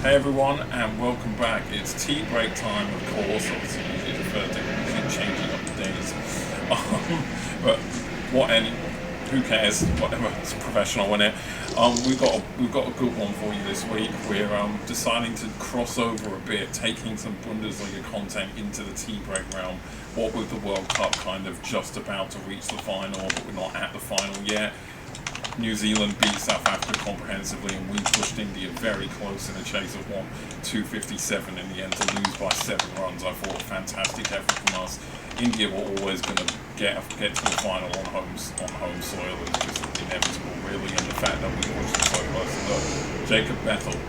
Hey everyone, and welcome back. It's tea break time, of course. Obviously, usually refer to keep changing up the days. But what any? Who cares? Whatever. It's professional, isn't it? We've got a good one for you this week. We're deciding to cross over a bit, taking some Bundesliga content into the tea break realm. What with the World Cup kind of just about to reach the final, but we're not at the final yet. New Zealand beat South Africa comprehensively, and we pushed India very close in a chase of 257 in the end to lose by 7 runs. I thought a fantastic effort from us. India were always going to get to the final on home soil. It was just inevitable, really, and the fact that we pushed them so close. And look, Jacob Bethel,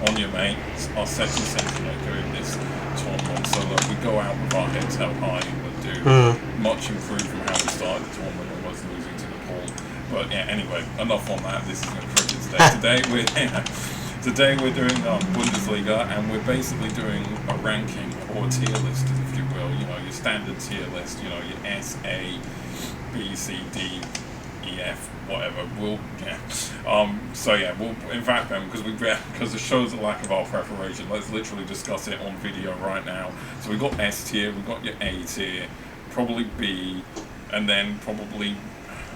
on your mate, our second centre in this tournament. So look, we go out with our heads held high and do much improved from how we started the tournament, almost losing to Nepal. But yeah, anyway, enough on that. This isn't cricket today. Today we're doing Bundesliga, and we're basically doing a ranking or a tier list, if you will. You know, your standard tier list. You know, your S, A, B, C, D, E, F, whatever. We'll in fact, Ben, because the show's a lack of our preparation, let's literally discuss it on video right now. So we've got S tier, we've got your A tier, probably B, and then probably.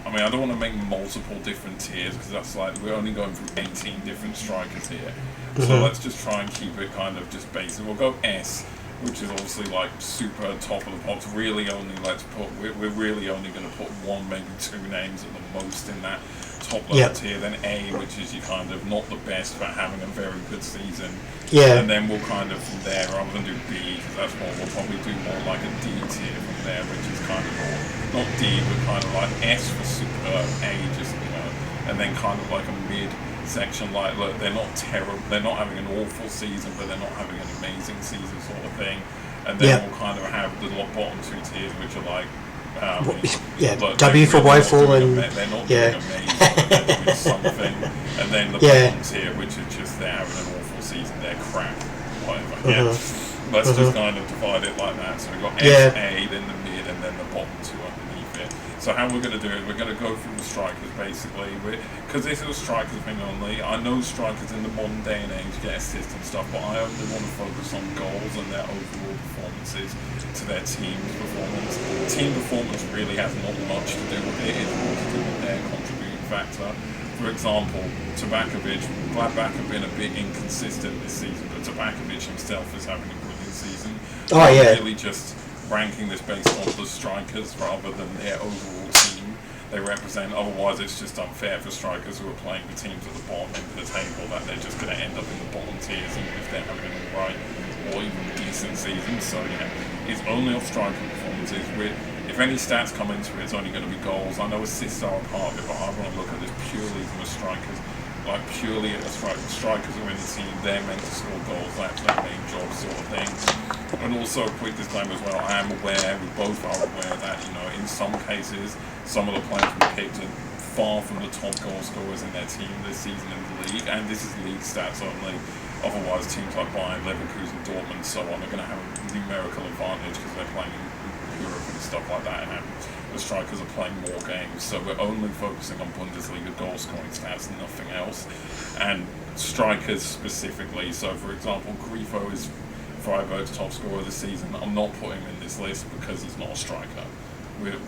I mean, I don't want to make multiple different tiers because that's like we're only going through 18 different strikers here. So let's just try and keep it kind of just basic. We'll go S, which is obviously like super top of the pops. Really, only we're really only going to put one, maybe 2 names at the most in that top level tier. Then A, which is you kind of not the best but having a very good season. Yeah. And then we'll kind of from there, rather than do B, because that's more, we'll probably do more like a D tier from there, which is kind of more, not D, but kind of like S for superb, A just, and then kind of like a mid section, like, look, they're not terrible, they're not having an awful season, but they're not having an amazing season sort of thing. And then we'll kind of have the bottom 2 tiers, which are like, look, W for woeful and they're not doing amazing, but they're doing something. And then the bottom tier, which is just they're having an awful season, they're crap, whatever. Let's just kind of divide it like that. So we've got S, A, then the mid, and then the bottom 2 underneath it. So how we're going to do it, we're going to go through the strikers basically, because this is a strikers thing only. I know strikers in the modern day and age get assists and stuff, but I only want to focus on goals and their overall performances to their team's performance. Team performance really has not much to do with it. It's more to do with their contributing factor. For example, Gladbach have been a bit inconsistent this season, but Tabakovic himself is having a brilliant season. Really just ranking this based on the strikers rather than their overall team they represent. Otherwise, it's just unfair for strikers who are playing the teams at the bottom end of the table that they're just going to end up in the bottom tiers even if they're having an alright or even decent season. So it's only off striker performances. If any stats come into it, it's only going to be goals. I know assists are a part of it, but I want to look at this purely from a strikers. Like purely at a strikers who are in the team, they're meant to score goals. That's their main job, sort of thing. And also a quick disclaimer as well. I am aware, we both are aware that in some cases, some of the players we picked are far from the top goal scorers in their team this season in the league, and this is league stats only. Otherwise, teams like Bayern, Leverkusen, Dortmund, and so on are going to have a numerical advantage because they're playing in Europe and stuff like that, and the strikers are playing more games. So we're only focusing on Bundesliga goal scoring stats and nothing else. And strikers specifically. So for example, Grifo is Freiburg's top scorer this season. I'm not putting him in this list because he's not a striker.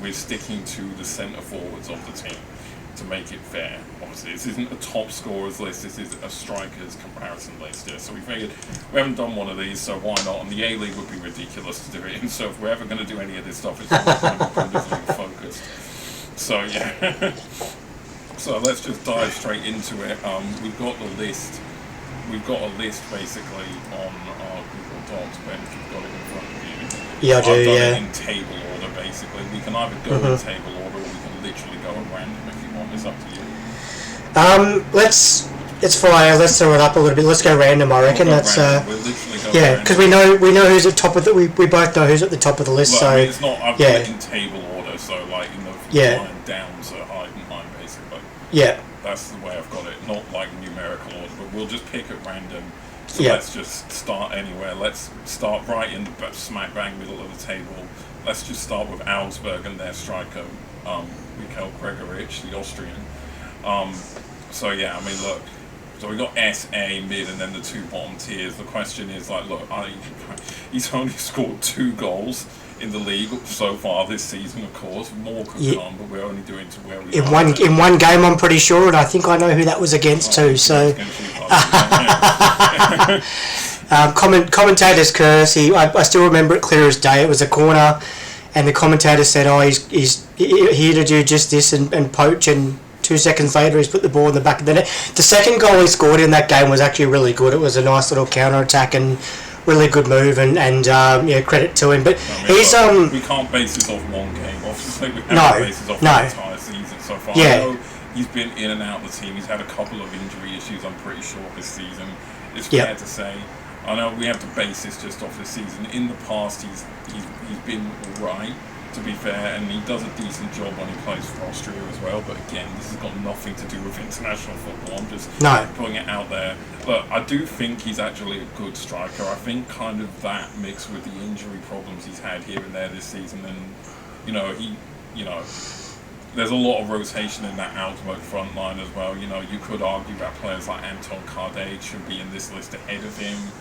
We're sticking to the centre forwards of the team to make it fair. Obviously, this isn't a top scorers list, this is a strikers comparison list. So we figured we haven't done one of these, so why not? And the A-League would be ridiculous to do it in, so if we're ever going to do any of this stuff, it's going to be Bundesliga focused. So so let's just dive straight into it. We've got a list basically on our Google Docs, Ben, if you've got it in front of you. Yeah, I do, I've done it in table order basically. We can either go in table order or we can literally go at random if you want. It's up to you. It's fine. Let's throw it up a little bit. Let's go random. I reckon that's We'll literally go because we know who's at top of the. We both know who's at the top of the list. Well, I mean, it's not. I've got it in table order, so like in the line down, so high and mine basically. Yeah. That's the way I've got it. Not like numerical order, but we'll just pick at random. So let's just start anywhere. Let's start right in the smack bang middle of the table. Let's just start with Augsburg and their striker, Michael Gregoritsch, the Austrian. So yeah, I mean, look, So we got S, A, mid, and then the two bottom tiers. The question is like, look, he's only scored 2 goals in the league so far this season. Of course, more could come, but we're only doing to where we are. In one game, I'm pretty sure, and I think I know who that was against too. So, commentator's curse. I still remember it clear as day. It was a corner, and the commentator said, "Oh, he's here to do just this and poach." And 2 seconds later, he's put the ball in the back of the net. The second goal he scored in that game was actually really good. It was a nice little counter attack and really good move, and credit to him. But he's we can't base this off one game. Obviously, we have to base this off the entire season so far. Yeah. I know he's been in and out of the team. He's had a couple of injury issues, I'm pretty sure, this season. It's fair to say. I know we have to base this just off this season. In the past, he's been alright, to be fair, and he does a decent job when he plays for Austria as well. But again, this has got nothing to do with international football. I'm just putting it out there. But I do think he's actually a good striker. I think kind of that mixed with the injury problems he's had here and there this season, and there's a lot of rotation in that Augsburg front line as well. You could argue that players like Anton Kardec should be in this list ahead of him,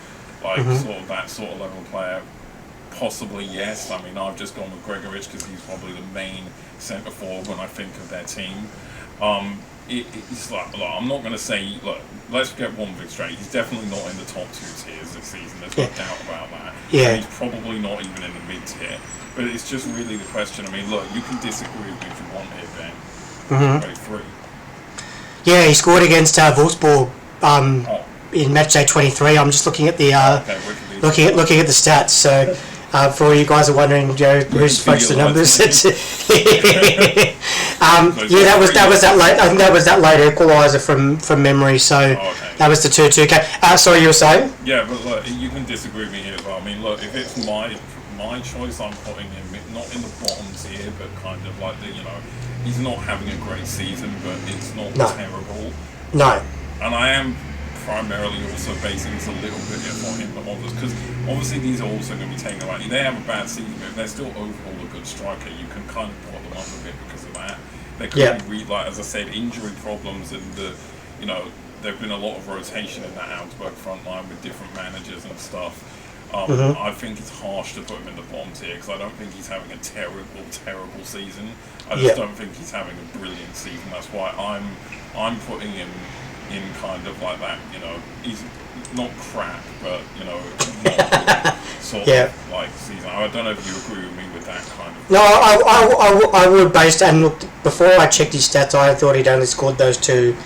sort of that sort of level player. Possibly yes. I mean, I've just gone with Gregoritsch because he's probably the main centre forward when I think of their team. It's like, look, I'm not going to say, look, let's get one thing straight. He's definitely not in the top 2 tiers this season. There's no doubt about that. Yeah. And he's probably not even in the mid tier. But it's just really the question. I mean, look, you can disagree with me if you want here, Ben. 23. Yeah, he scored against Wolfsburg in match day 23. I'm just looking at the looking at the stats. So. For all you guys are wondering, who's fudged the numbers? That was that late. I think that was that late equaliser from memory. So that was the 2-2. Sorry, you were saying? Yeah, but look, you can disagree with me here as well. I mean, look, if it's my choice, I'm putting him not in the bottom tier, but kind of like he's not having a great season, but it's not terrible. No. And I am primarily also basing this a little bit on him, because obviously these are also going to be taken away. They have a bad season, but if they're still overall a good striker, you can kind of put them up a bit because of that. There could be, as I said, injury problems, and there've been a lot of rotation in that Augsburg front line with different managers and stuff. I think it's harsh to put him in the bottom tier because I don't think he's having a terrible season. I just don't think he's having a brilliant season. That's why I'm putting him in kind of like that, he's not crap, but not sort of like season. I don't know if you agree with me with that kind of. No, I would and look, before I checked his stats, I thought he'd only scored those 2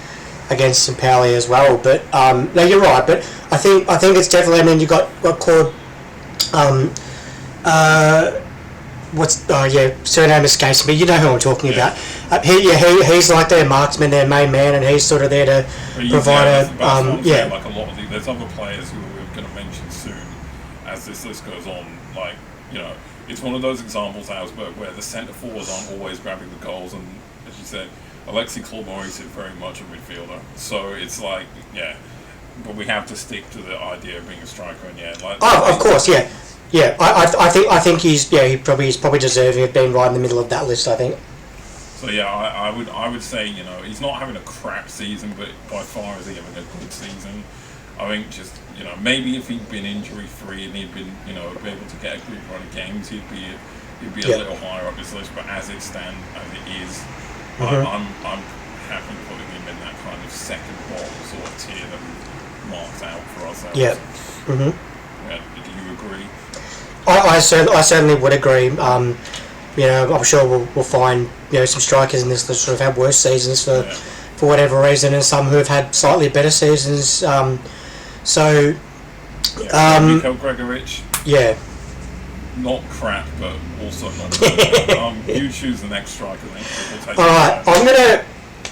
against St. Pauli as well. But no, you're right. But I think it's definitely. I mean, you got Claude. Surname escapes me. You know who I'm talking about. He's like their marksman, their main man, and he's sort of there to provide like a lot of there's other players who we're going to mention soon as this list goes on. It's one of those examples, Augsburg, where the centre forwards aren't always grabbing the goals, and as you said, Alexis Claude Maurice is very much a midfielder. So it's like, but we have to stick to the idea of being a striker, and of course, yeah. Yeah, I think he's he's probably deserving of being right in the middle of that list. I think. So I would say he's not having a crap season, but by far is he having a good season. I think just maybe if he'd been injury free and he'd been be able to get a good run of games, he'd be a little higher up this list. But as it stands, as it is, I'm happy putting him in that kind of second bottom sort of tier that we've marked out for ourselves. Yeah. Yeah. Do you agree? I certainly would agree. I'm sure we'll find some strikers in this that sort of have worse seasons for whatever reason, and some who have had slightly better seasons. Mikhail Gregoritsch. Yeah. Not crap, but also not good. You choose the next striker then. All right,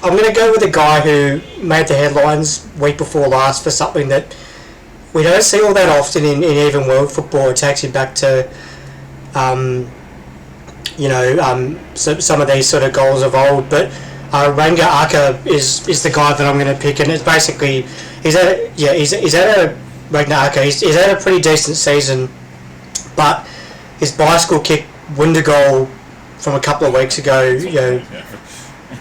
I'm gonna go with a guy who made the headlines week before last for something that we don't see all that often in even world football. It takes you back to, some of these sort of goals of old. But Ranga Aka is the guy that I'm going to pick, and it's basically he's had a pretty decent season, but his bicycle kick winner goal from a couple of weeks ago,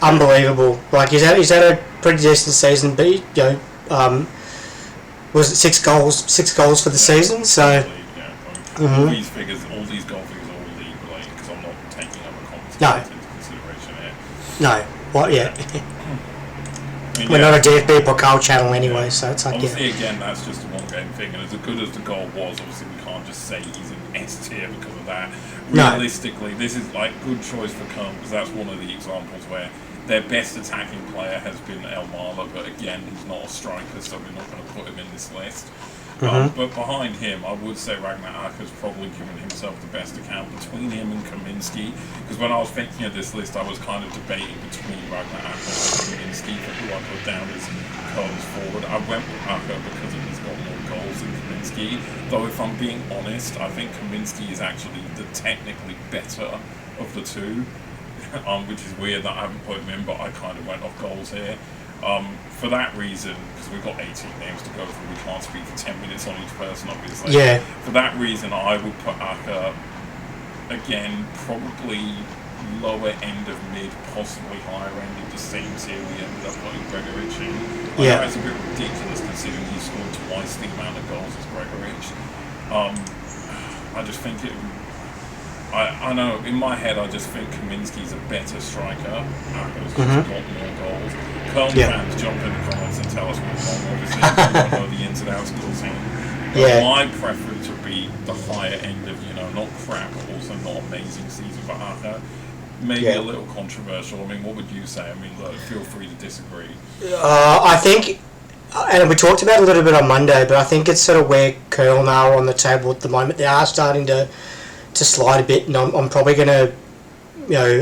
unbelievable. Like he's had a pretty decent season, but was it 6 goals for the season? So. All these figures, all these goal figures are all league related because I'm not taking other competitions into consideration here. No. What? Yeah. I mean, We're not a DFB Pokal channel anyway, so it's like obviously again that's just a one game thing, and as good as the goal was, obviously we can't just say he's an S tier because of that. Realistically, this is like good choice for Köln because that's one of the examples where their best attacking player has been El Mala, but again he's not a striker, so we're not going to put him in this list. But behind him, I would say Ragnar Acher's probably given himself the best account between him and Kaminsky. Because when I was thinking of this list, I was kind of debating between Ragnar Acher and Kaminsky for who I put down as Köln's forward. I went with Acher because he's got more goals than Kaminsky. Though if I'm being honest, I think Kaminsky is actually the technically better of the two. Which is weird that I haven't put him in, but I kind of went off goals here. For that reason, because we've got 18 names to go through, we can't speak for 10 minutes on each person, obviously. Yeah. For that reason, I would put Acher, again, probably lower end of mid, possibly higher end of the same tier we ended up putting Gregorich in. I know it's a bit ridiculous considering he scored twice the amount of goals as Gregorich. I just think I know, in my head, I just think Kaminsky's a better striker. Acher's just got more goals. Köln fans jump in the comments and tell us what's wrong, obviously, if you don't know the ins and outs of the team. But my preference would be the higher end of, not crap, but also not amazing season for Acher. Maybe a little controversial. I mean, what would you say? I mean, look, feel free to disagree. I think, and we talked about it a little bit on Monday, but I think it's sort of where Köln are on the table at the moment. They are starting to slide a bit, and I'm probably going to,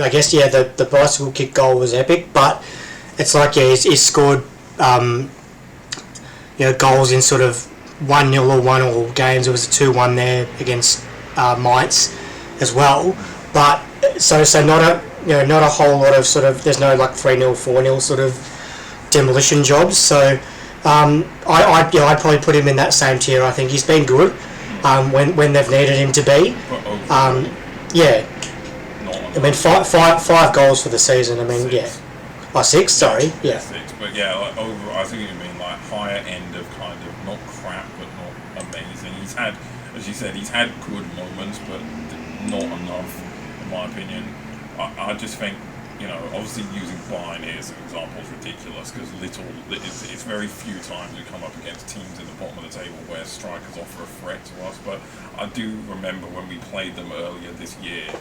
I guess, the bicycle kick goal was epic, but it's like, he's scored, goals in sort of 1-0 or 1-1 games. There was a 2-1 there against Mainz as well, but so not a whole lot of sort of, there's no like 3-0, 4-0 sort of demolition jobs. So I'd probably put him in that same tier. I think he's been good when they've needed him to be. I mean, five goals for the season. I mean, 6. Sorry, Six, but like over, I think you mean like higher end of kind of not crap but not amazing. He's had, as you said, he's had good moments, but not enough, in my opinion. I just think, obviously using Bayern here as an example is ridiculous because it's very few times we come up against teams in the bottom of the table where strikers offer a threat to us. But I do remember when we played them earlier this year,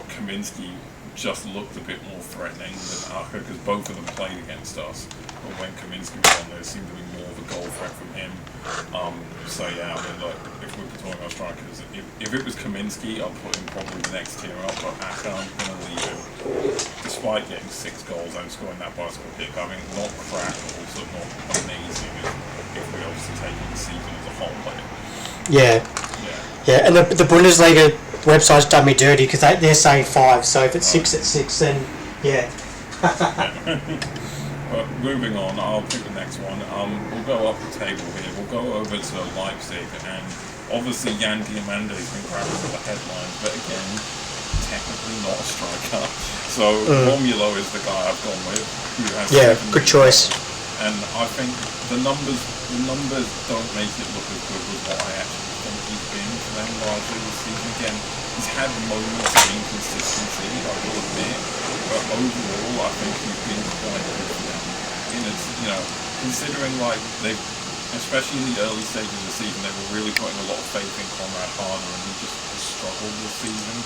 Kaminsky just looked a bit more threatening than Acher because both of them played against us. But when Kaminsky was on there, seemed to be more of a goal threat from him. I mean, look, if we're talking about strikers, if it was Kaminsky, I'll put him probably the next tier up, but Acher, I'm going to leave him. Despite getting 6 goals and scoring that bicycle kick, I mean, not crap, but also not amazing if we obviously take the season as a whole. And the Bundesliga website's done me dirty because they're saying 5, so if it's 6 at 6, then But moving on, I'll pick the next one. We'll go up the table here. We'll go over to Leipzig, and obviously Jan Diamande's been grabbing all the headlines, but again, technically not a striker. So Romulo is the guy I've gone with, who has good choice. And I think the numbers don't make it look as good as what I actually think he's been for them largely this season. Again, he's had moments of inconsistency, I will admit, but overall I think he's been quite good for them. Considering like they've, especially in the early stages of the season, they were really putting a lot of faith in Conrad Harder, and he just struggled this season.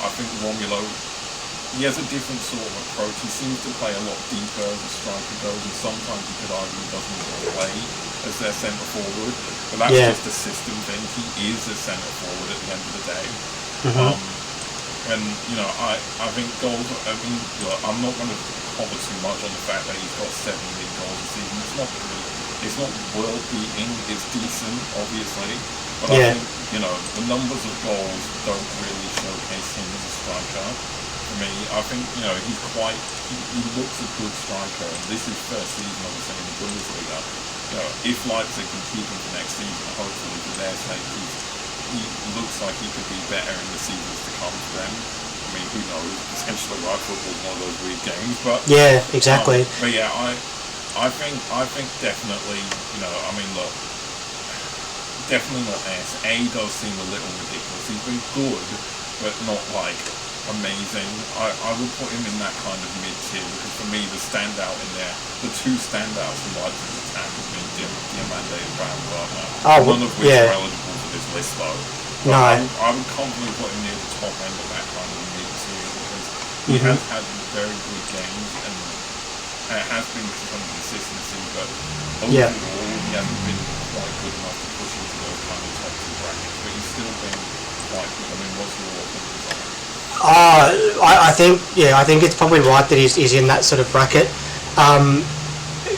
I think Romulo, he has a different sort of approach. He seems to play a lot deeper as a striker goes, and sometimes you could argue he doesn't even play as their centre forward, but that's just a system thing. He is a centre forward at the end of the day. I think goals, look, I'm not going to bother too much on the fact that he's got 7 league goals this season. It's not world beating, it's decent, obviously, but I think, the numbers of goals don't really showcase him as a striker. For me, I think, he looks a good striker, and this is first season, obviously, in the Bundesliga. If Leipzig can keep him for next season, hopefully for their sake, he looks like he could be better in the seasons to come for them. I mean, who knows? Potentially, right? Football's one of those weird games, but exactly. I I think definitely, I mean, look, definitely not S. A does seem a little ridiculous. He's been good, but not like amazing. I would put him in that kind of mid-tier because for me the standout in there, the two standouts in Leipzig's attack have been Diamande and Baumgartner. None of which are eligible for this list though. But No. I would confidently put him near the top end of that kind of mid-tier because he has had very good games and it has been some consistency, but overall he hasn't been quite good enough to push into those kind of top two brackets, but he's still been quite good. I mean, what's your opinions on it? I think it's probably right that he's in that sort of bracket.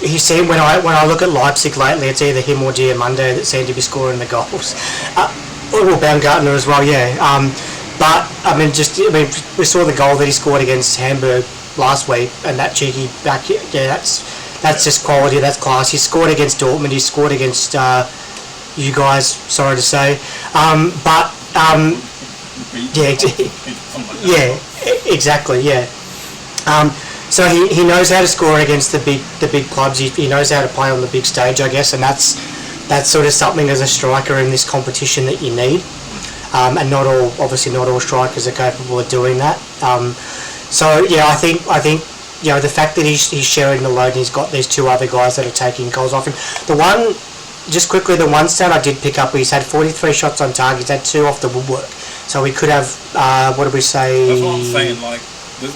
He's seen when I look at Leipzig lately, it's either him or Diamande that seem to be scoring the goals. Or Baumgartner as well, yeah. But we saw the goal that he scored against Hamburg last week, and that cheeky back, that's just quality, that's class. He scored against Dortmund, he scored against you guys, sorry to say, exactly, yeah. So he knows how to score against the big clubs. He knows how to play on the big stage, I guess, and that's sort of something as a striker in this competition that you need. And obviously not all strikers are capable of doing that. I think the fact that he's sharing the load and he's got these two other guys that are taking goals off him. The one stat I did pick up, he's had 43 shots on target, he's had 2 off the woodwork. So we could have, what did we say? That's what I'm saying, like, that's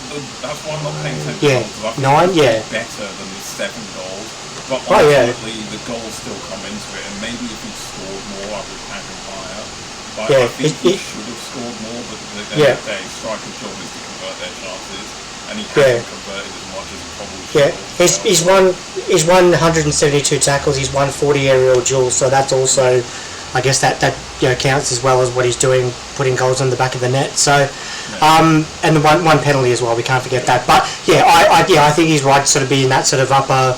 why I'm not paying attention. Yeah, I think 9, yeah. Better than the 7 goals. But ultimately, the goals still come into it, and maybe if he scored more, I would have him higher. But I think he should have scored more, but at the end of the day, striker's job is to convert their chances, and he hasn't converted as much as he probably should have. He's won 172 tackles, he's won 40 aerial duels, so that's also, I guess that counts as well as what he's doing, putting goals on the back of the net. So, and the one penalty as well, we can't forget that. But I think he's right to sort of be in that sort of upper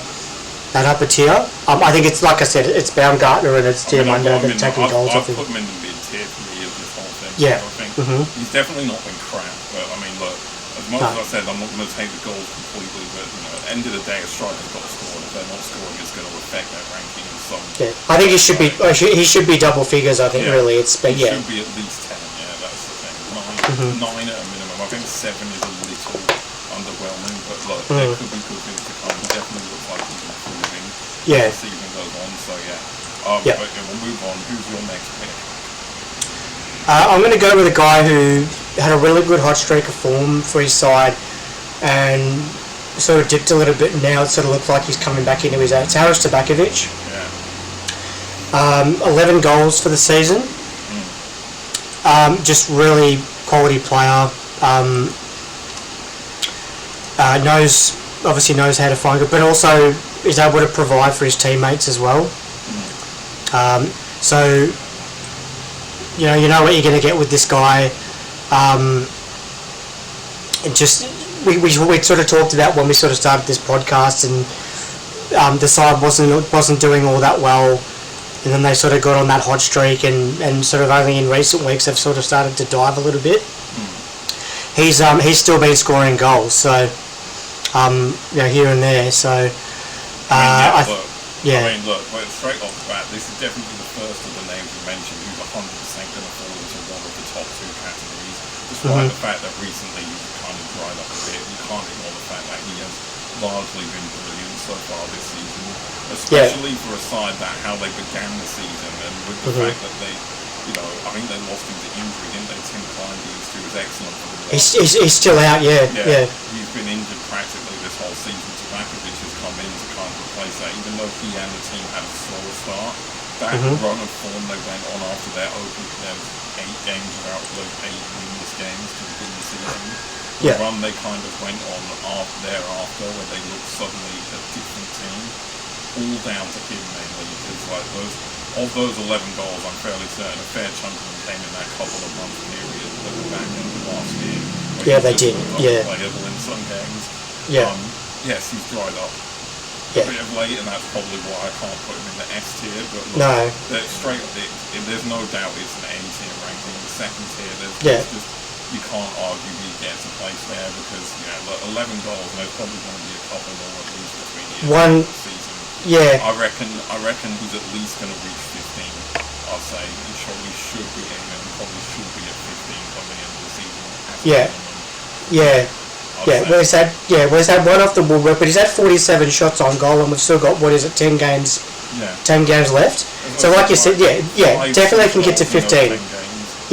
tier. I think it's, like I said, it's Baumgartner and it's Diamande that are taking goals off him. I've put him in the mid-tier for me of this whole thing. Yeah. I think he's definitely not been crap, but I mean, look, as much as I said, I'm not going to take the goals completely, but at the end of the day, a striker's got to score, and if they're not scoring, it's going to affect their ranking in some. Yeah, I think he should be double figures. I think really, he should be at least 10. Yeah, that's the thing. 9 at a minimum. I think 7 is a little underwhelming, but look, there could be good things to come. He definitely looks like he's improving as the season goes on. So but we'll move on. Who's your next pick? I'm going to go with a guy who had a really good hot streak of form for his side and sort of dipped a little bit. Now it sort of looks like he's coming back into his own. It's Haris Tabakovic. 11 goals for the season. Just really quality player. Knows how to find it, but also is able to provide for his teammates as well. So you know what you're going to get with this guy. We sort of talked about when we sort of started this podcast, and the side wasn't doing all that well, and then they sort of got on that hot streak, and sort of only in recent weeks they've sort of started to dive a little bit. He's still been scoring goals, so here and there. So look, straight off the bat, this is definitely the first of the names you mentioned who's 100% going to fall into one of the top 2 categories, despite the fact that recently he's kind of dried up a bit. You can't ignore the fact that he has largely been brilliant so far this season, especially for a side that how they began the season, and with the fact that they, I think they lost him to injury, didn't they? Tim Kleindienst, who was excellent for them. He's still out, yeah. He's been injured practically this whole season. Tabakovic has come in to kind of replace that, even though he and the team had a slow start. That run of form they went on after their 8 games without those 8 winless games to begin the season. The run they kind of went on thereafter, where they looked suddenly a different team, all down to him mainly, because like those 11 goals, I'm fairly certain a fair chunk of them came in that couple of month period at the back end of last year. Yeah, they did. Playable in some games. Yes, he's dried up a bit of late, and that's probably why I can't put him in the S tier. But look, straight up, there's no doubt it's an A tier ranking. The second tier, there's just you can't argue he gets a place there because 11 goals, and there's probably going to be a couple more at least between the end of the season. Yeah. I reckon he's at least going to reach 15. I'll say he should be aiming, and probably should be at 15 by the end of the season. Where's that one off the woodwork? But he's had 47 shots on goal, and we've still got 10 games. Yeah. 10 games left. So like you said, definitely can get to 15.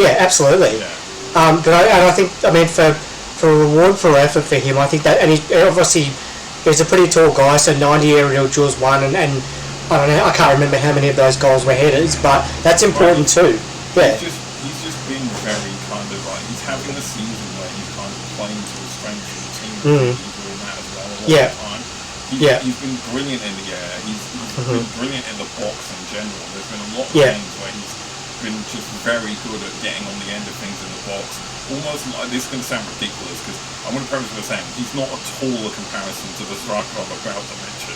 Yeah, absolutely. Yeah. But I think, for a reward for effort for him, I think that, and he obviously he's a pretty tall guy, so 90 aerial duels won, and I don't know, I can't remember how many of those goals were headers, but that's important too. Yeah. He's just been very kind of like, he's having a season where he's kind of playing to the strength of the team. He's doing that as well a lot of the time. He's been brilliant in the air. He's been brilliant in the box in general. There's been a lot of games where he's been just very good at getting on the end of things in the box. Almost like, this is going to sound ridiculous because I'm going to preface by saying he's not at all a comparison to the striker I'm about to mention.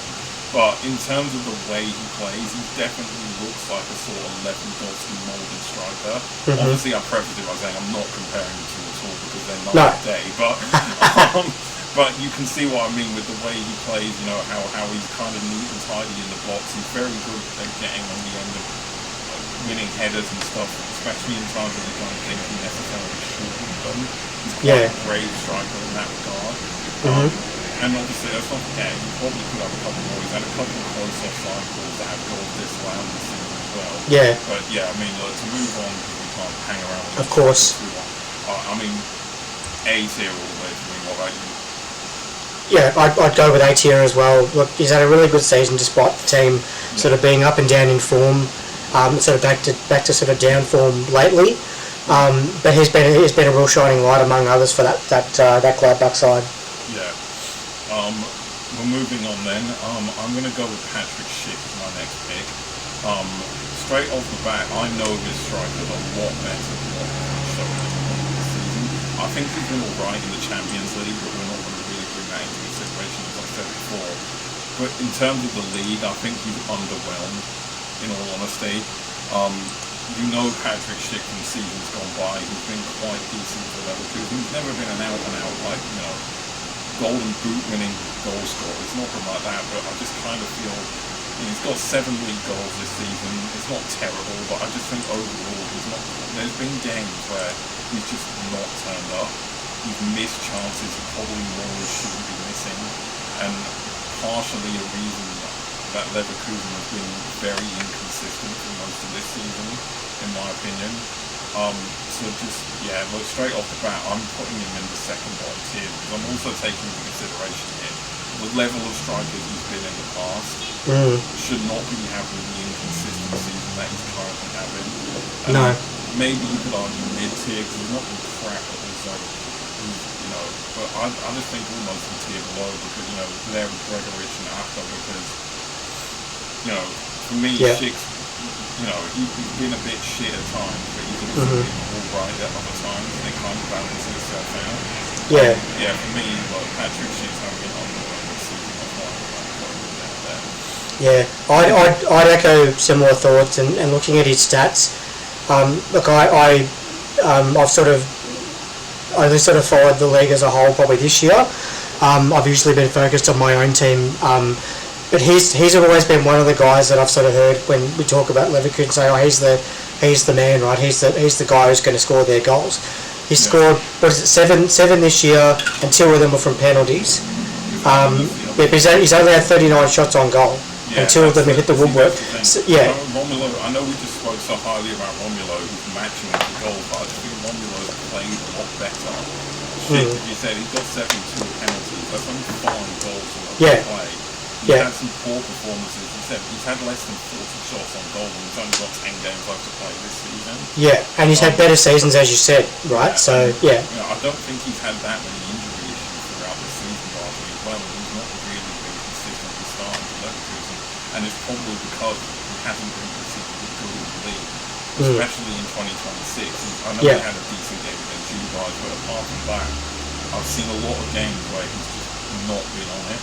But in terms of the way he plays, he definitely looks like a sort of Lewandowski moulded striker. Obviously, I preface it by saying I'm not comparing the two at all because they're not a day. But you can see what I mean with the way he plays. How he's kind of neat and tidy in the box. He's very good at getting on the end of winning headers and stuff, especially in times when you don't think he necessarily should have done. He's quite a brave striker in that regard. And obviously, let's not forget, he probably could have a couple more. He's had a couple of close offside calls that have goals disallowed this season as well. Yeah. But to move on, because we can't hang around with of course. A's here all the way for me. What about you? Yeah, I'd go with A tier as well. Look, he's had a really good season despite the team sort of being up and down in form, sort of back to sort of down form lately. But he's been a real shining light among others for that Gladbach side. Yeah. We're moving on then. I'm going to go with Patrick Schick as my next pick. Straight off the bat, I know this striker a lot better than what he's shown this season. I think he's been alright in the Champions League, but we're not going to really bring that into consideration, as I said before. But in terms of the league, I think he's underwhelmed, in all honesty. Patrick Schick from seasons gone by, he's been quite decent for Leverkusen. He's never been an out-and-out, golden boot winning goal scorer. It's nothing like that, but I just kind of feel he's got 7 league goals this season. It's not terrible, but I just think overall there's been games where he's just not turned up. He's missed chances he probably more shouldn't be missing, and partially a reason that Leverkusen has been very inconsistent for most of this season, in my opinion. Straight off the bat, I'm putting him in the second bottom tier because I'm also taking into consideration here the level of strikers he's been in the past should not be having the inconsistent season that he's currently having. Maybe you could argue mid-tier because he's not been crap, but also, but I just think almost a tier below because, there with Gregoritsch and After because, for me, Schick's, he's been a bit shit at times, but he's also been alright at other times, and it kind of balances itself out. For me, Patrick Schick's having an underwhelming season, that's why I'm putting him down there. Yeah, I'd echo similar thoughts, and looking at his stats, look, I've only sort of followed the league as a whole probably this year. I've usually been focused on my own team, but he's always been one of the guys that I've sort of heard when we talk about Leverkusen say, he's the man, right? He's the guy who's going to score their goals. He's scored seven this year, and 2 of them were from penalties. He's only had 39 shots on goal. And 2 of them hit the woodwork. Romulo, I know we just spoke so highly about Romulo, who's matching the goal, but I just think Romulo played a lot better. You said he got 72 penalties. That's only 5 goals in the play. He's had some poor performances. He said he's had less than 40 shots on goal, and he's only got 10 games left to play this season. And he's had better seasons, as you said, right? I don't think he's had that many injury issues throughout the season, largely as well. He's not really been consistently starting for Leverkusen. And it's probably because he hasn't been particularly good in the league, especially in 2026. I know he had a decent game against you guys, but apart from that, I've seen a lot of games where he's just not been on it.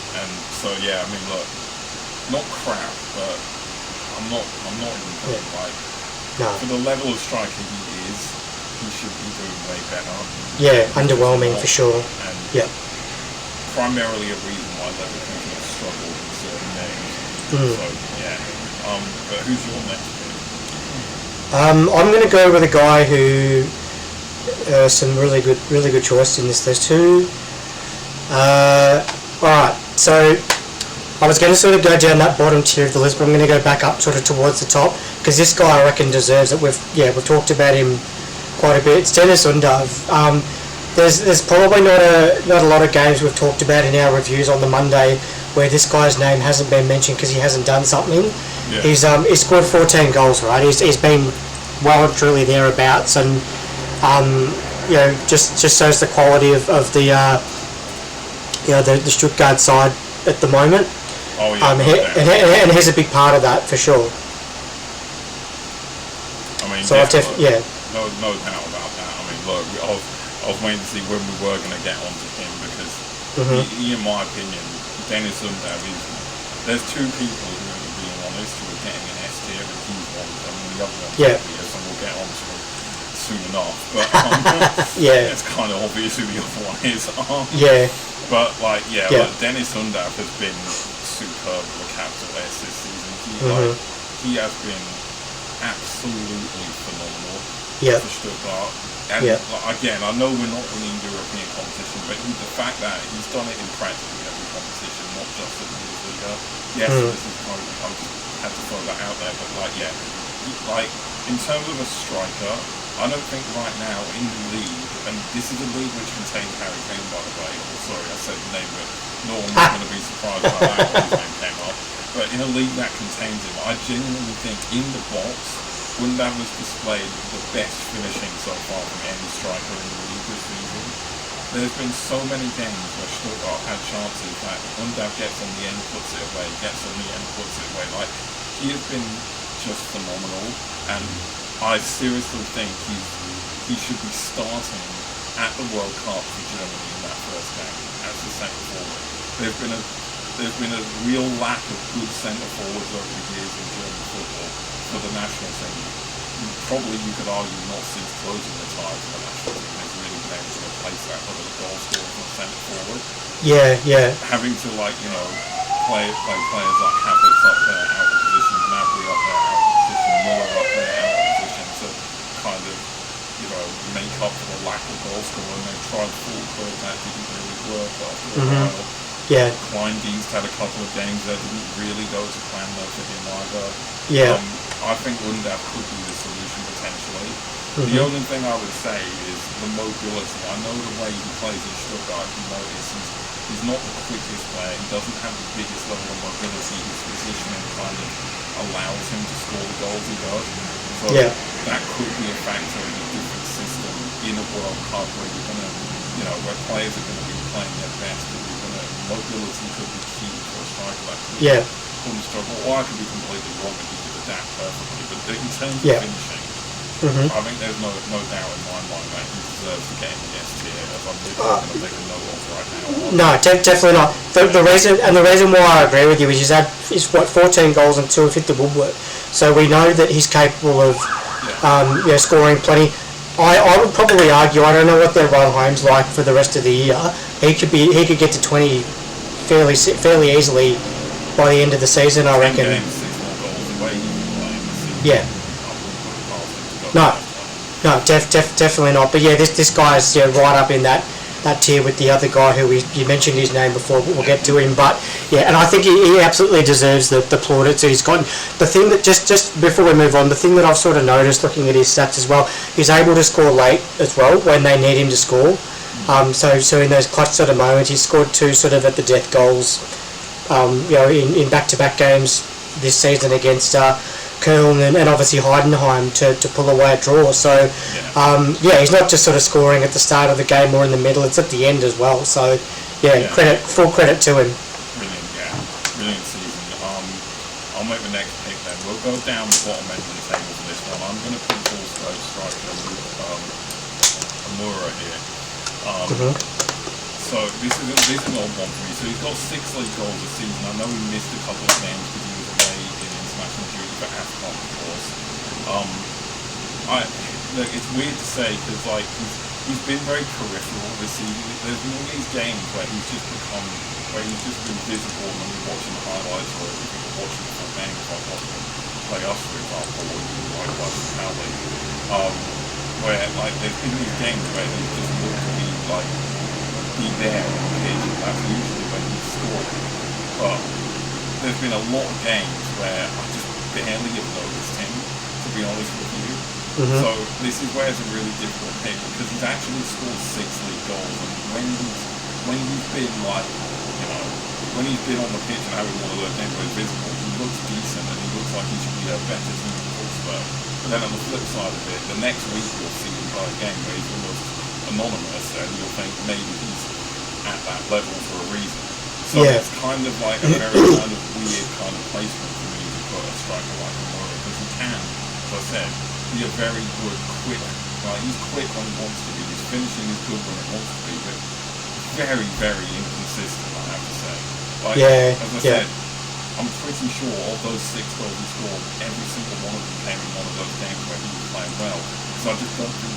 And so look, not crap, but I'm not even going for the level of striker he is. he should be doing way better. Yeah, underwhelming for sure. And yeah. Primarily a reason why Liverpool have struggled in certain games. So yeah. But who's your next pick? I'm going to go with a guy who some really good choice in this. There's two. Alright, so I was going to sort of go down that bottom tier of the list, but I'm going to go back up sort of towards the top because this guy I reckon deserves it. We've talked about him quite a bit. It's Dennis Undav. There's probably not a lot of games we've talked about in our reviews on the Monday where this guy's name hasn't been mentioned because he hasn't done something. Yeah. He's scored 14 goals, right? He's been well and truly thereabouts, and just shows the quality of the the Stuttgart side at the moment. Oh yeah. And he's a big part of that for sure. I mean, so no doubt about that. I mean, look, I was waiting to see when we were going to get onto him because, he, in my opinion, Dennis Undav there's two people who are being honest who are getting an S tier, and he's one of them, and the other one's obvious, and we'll get onto it soon enough. But it's kind of obvious who the other one is. But like, Dennis Undav has been superb with a capital S this season. He has been absolutely phenomenal for Stuttgart. And again, I know we're not winning European competition, but the fact that he's done it in practically every competition, not just at the Bundesliga. Yes, this is kind of, I just had to throw that out there, but in terms of a striker, I don't think right now in the league, and this is a league which contains Harry Kane, by the way. Sorry, I said the name, but no one was going to be surprised by that when his name came up. But in a league that contains him, I genuinely think in the box, Undav has displayed the best finishing so far from any striker in the league this season. There's been so many games where Stuttgart had chances that Undav gets on the end, puts it away, gets on the end, puts it away. Like, he has been just phenomenal, and I seriously think he should be starting at the World Cup for Germany in that first game as the centre forward. There's been a real lack of good centre forwards over the years in German football for the national team. Probably you could argue not since closing the tie for the national team has really been able to replace that with a goal scorer from centre forward. Having to play players like Havertz up there out of position, Gnabry up there out of position, Muller up there out of position to kind of make up for the lack of goal scorer, and they tried full curve that didn't really work after a while. Kleindienst had a couple of games that didn't really go to plan though for him either. I think Undav could be the solution potentially. The only thing I would say is the mobility. I know the way he plays in Stuttgart, you notice he's not the quickest player, he doesn't have the biggest level of mobility, his positioning kind of allows him to score the goals he does. So that could be a factor in a different system in a World Cup where you're going to, where players are going to be playing their best, and mobility could be key for a striker like that. Couldn't struggle, or I could be completely wrong and he could adapt perfectly, but in terms of finishing, I think there's no doubt in my mind that he deserves to get in the S tier, as I'm literally going to make a note of right now. No, definitely not. The reason why I agree with you is he's had 14 goals and 2 have hit the woodwork, so we know that he's capable of scoring plenty. I would probably argue, I don't know what their run home's like for the rest of the year. He could get to 20 fairly easily by the end of the season, I reckon. No, definitely not. But this guy's right up in that tier with the other guy who you mentioned his name before, but we'll get to him. But and I think he absolutely deserves the plaudits he's gotten. The thing that just before we move on, the thing that I've sort of noticed looking at his stats as well, he's able to score late as well when they need him to score. So in those clutch sort of moments, he's scored 2 sort of at the death goals. In back-to-back games this season against Köln and obviously Heidenheim to pull away a draw. So he's not just sort of scoring at the start of the game or in the middle; it's at the end as well. So full credit to him. Brilliant season. I'll make the next pick then. We'll go down the bottom end of the table for this one. I'm going to put full striker Amura here. So this is an odd one for me. So he's got 6 league goals this season. I know he missed a couple of games because he was away in international duty for AFCON, of course. look, it's weird to say because like he's been very peripheral this season. There's been all these games where he's just become, where he's just been visible when you're watching the highlights or if you're watching the full game, like watching play us for example, or you like watching Cowley, where like there's been these games where he's just looked to be there on the pitch. That's usually when he's scoring. But there's been a lot of games where I just barely have noticed him, to be honest with you. Mm-hmm. So this is where it's a really difficult pick because he's actually scored 6 league goals, and when he's been like, you know, when he's been on the pitch and having one of those games where he's visible, he looks decent and he looks like he should be a better team than Hotspur. But then on the flip side of it, the next week you'll see him play a game where he's almost anonymous and you'll think maybe he's at that level for a reason. So it's kind of like a very kind of weird kind of placement for me to put a striker like Mora, because he can, as I said, be a very good, quick, like he's quick when he wants to be, his finishing is good when it wants to be, but very, very inconsistent, I have to say. Like, as I said, I'm pretty sure of those 6 goals he scored, every single one of them came in one of those games where he was playing well, because I just don't think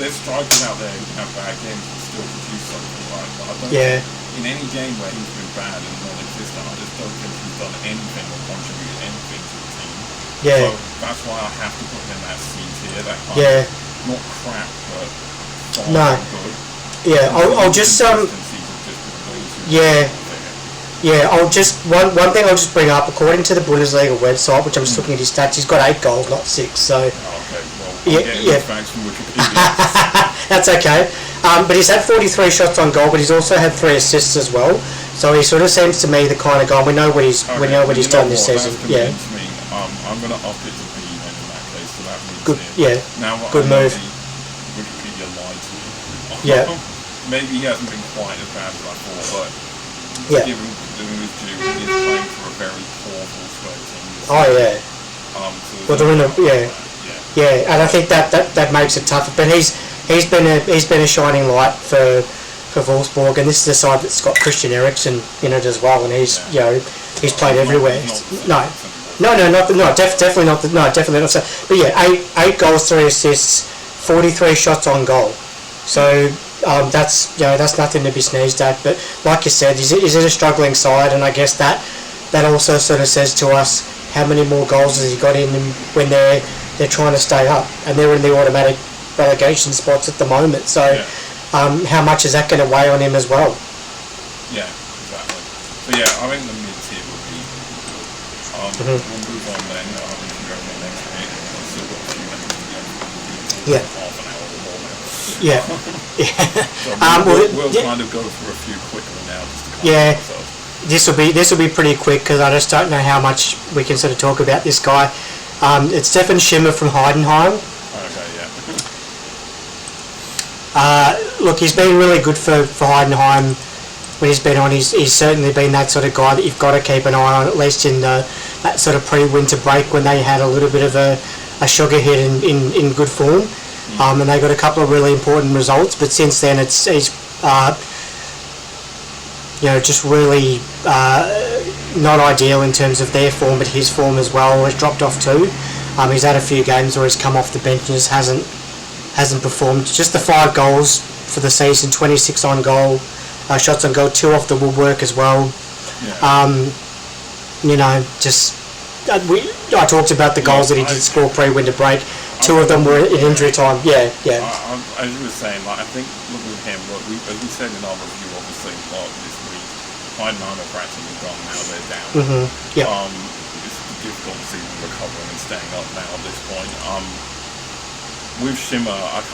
there's strikers out there who have bad games and still produce something like that. I don't think in any game where he's been bad and non-existent, I just don't think he's done anything or contributed anything to the team. So that's why I have to put him in that C tier, that kind of, not crap, but fine and good. Yeah, I'll just I'll just one thing I'll just bring up. According to the Bundesliga website, which I'm just looking at his stats, he's got 8 goals, not 6. So that's okay. But he's had 43 shots on goal, but he's also had 3 assists as well. So he sort of seems to me the kind of guy. We know what he's done this season. Me. I'm going to up it to B then in that case. So that means good. Now, good move. Wikipedia lied to me. Maybe he hasn't been quite as bad as I thought, but given his due, he is playing for a very poor Wolfsburg team. So they're in and I think that makes it tougher. But he's been a shining light for Wolfsburg, and this is a side that's got Christian Eriksen in it as well, and he's played everywhere. Definitely not. But 8 goals, 3 assists, 43 shots on goal. So that's nothing to be sneezed at. But like you said, he's in a struggling side, and I guess that also sort of says to us how many more goals has he got in them when they're trying to stay up, and they're in the automatic relegation spots at the moment. So how much is that going to weigh on him as well? Yeah, exactly. So I think the mid tier would be good. We'll move on then. If you go to the next week, we've still got a few minutes to go. Half an hour or more now. So we'll kind of go through a few quickly now, just to cover ourselves. This will be pretty quick because I just don't know how much we can sort of talk about this guy. It's Stefan Schimmer from Heidenheim. Look, he's been really good for Heidenheim when he's been on. He's certainly been that sort of guy that you've got to keep an eye on, at least in that sort of pre-winter break when they had a little bit of a sugar hit in good form, and they got a couple of really important results. But since then, he's just really not ideal in terms of their form, but his form as well has dropped off too. He's had a few games where he's come off the bench and just hasn't performed. Just the 5 goals for the season, 26 on goal, shots on goal, 2 off the woodwork as well. I talked about the goals that he did score pre-winter break. 2 of them were in injury time. As you were saying, I think looking at him, as we said in our review, obviously, this week, Heidenheim are practically gone now. They're down. It's difficult to see them recovering and staying up now at this point. With Schimmer, I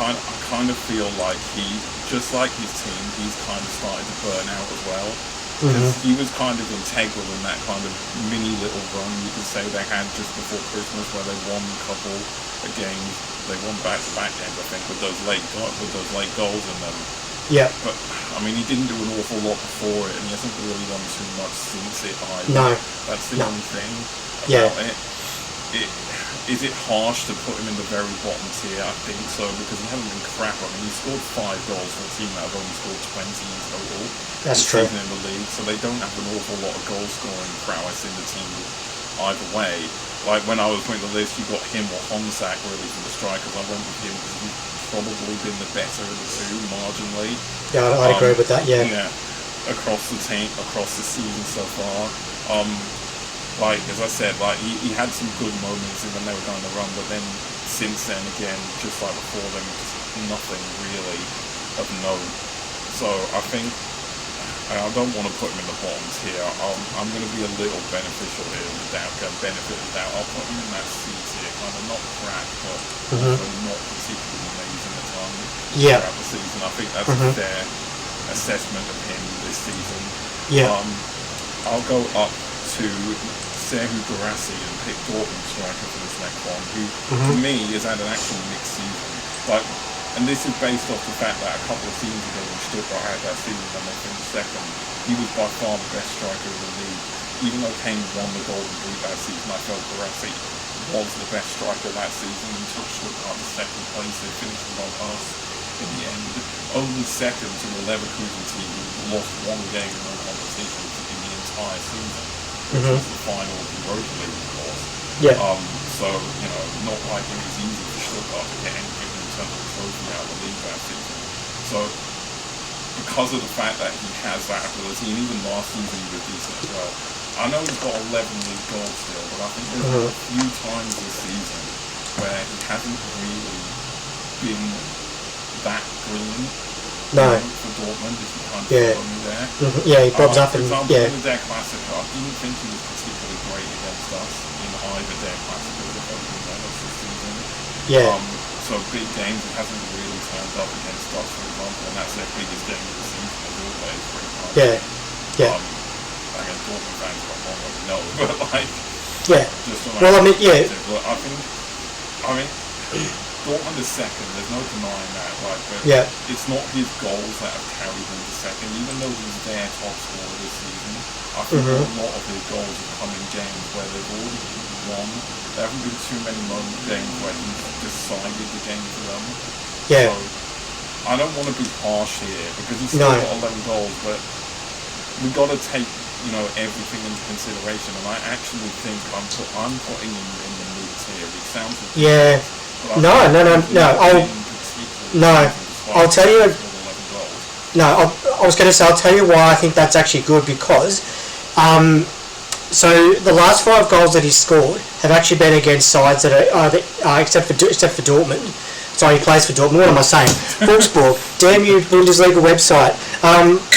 kind of feel like he, just like his team, he's kind of started to burn out as well. Because he was kind of integral in that kind of mini little run, you could say, they had just before Christmas, where they won a couple of games. They won back-to-back games, I think, with those late goals in them. But I mean, he didn't do an awful lot before it, and he hasn't really done too much since it either. That's the only thing about it. Is it harsh to put him in the very bottom tier? I think so, because he hasn't been crap. I mean, he scored 5 goals for a team that have only scored 20 in total. That's true. In the league, so they don't have an awful lot of goal scoring prowess in the team either way. like when I was putting the list, you got him or Honsak really for the strikers. I went with him because he's probably been the better of the two marginally. Yeah, I'd agree with that. Yeah. Yeah, across the team, across the season so far. Like as I said, like he had some good moments when they were going to run, but then since then again, just like before them, just nothing really of note. So I think I don't want to put him in the bottoms here. I'm going to be a little beneficial here with the doubt, benefit of the doubt. I'll put him in that C tier, kind of not crap, but also not particularly amazing at times throughout the season. I think that's a fair assessment of him this season. Yeah. I'll go up to Serhu Guirassy and pick Dortmund striker for this next one, who for me has had an actual mixed season. Like, and this is based off the fact that a couple of seasons ago when Stuttgart had that season when they finished second, he was by far the best striker of the league. Even though Kane won the Golden Boot that season, I felt Guirassy was the best striker that season. He took Stuttgart to second place. They finished above us in the end. Only second to the Leverkusen team who lost one game in all competitions in the entire season, which was the final of the Europa League, of course. Yeah. So, you know, not like it was easy for Stuttgart to get anything in terms of the trophy out of the league that season. So, because of the fact that he has that ability, and even last season he was decent as well. I know he's got 11 league goals still, but I think there's been a few times this season where he hasn't really been that brilliant. No. For Dortmund, if you can't follow me there. Yeah, he bobs up for and example, in the Der Klassiker, I didn't think he was particularly great against us in either Der Klassiker or this season. Yeah. So big games, he hasn't really turned up against us, for example, and that's their biggest game of the season, as always, pretty much. Yeah. Yeah. I guess Dortmund fans got one way to know, but like, yeah. Just well, I mean, yeah. But I mean, Dortmund is second, there's no denying that, right? But it's not his goals that have carried him to second, even though he's their top scorer this season. I think a lot of his goals have come in games where they've already won. There haven't been too many games where he's decided the game for them. Yeah. So, I don't want to be harsh here, because he's still got 11 goals, but we've got to take, you know, everything into consideration, and I actually think I'm putting him in the mid tier. It sounds ridiculous. No. I'll tell you. No, I was going to say I'll tell you why I think that's actually good, because so the last 5 goals that he's scored have actually been against sides that are except for Dortmund. Sorry, he plays for Dortmund. What am I saying? Wolfsburg. Damn you, Bundesliga website.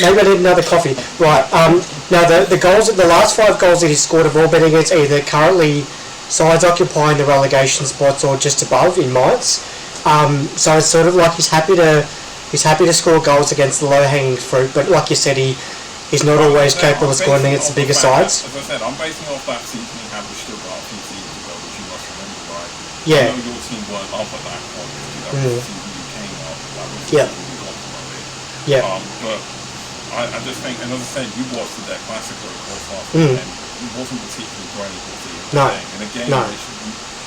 Maybe I need another coffee. Right. Now the last 5 goals that he's scored have all been against either currently sides occupying the relegation spots or just above in Mainz. So it's sort of like he's happy to score goals against the low-hanging fruit, but like you said, he's not always capable of scoring against the bigger sides. As I said, I'm basing off that season he had with Stuttgart a few seasons ago, which you must remember, right? Yeah. I know your team weren't up at that point, because that was the season you came up, that was the season you got promoted. Yeah. But I just think, and as I said, you watched the Der Klassiker, of course, last weekend. It wasn't particularly great, was he? No.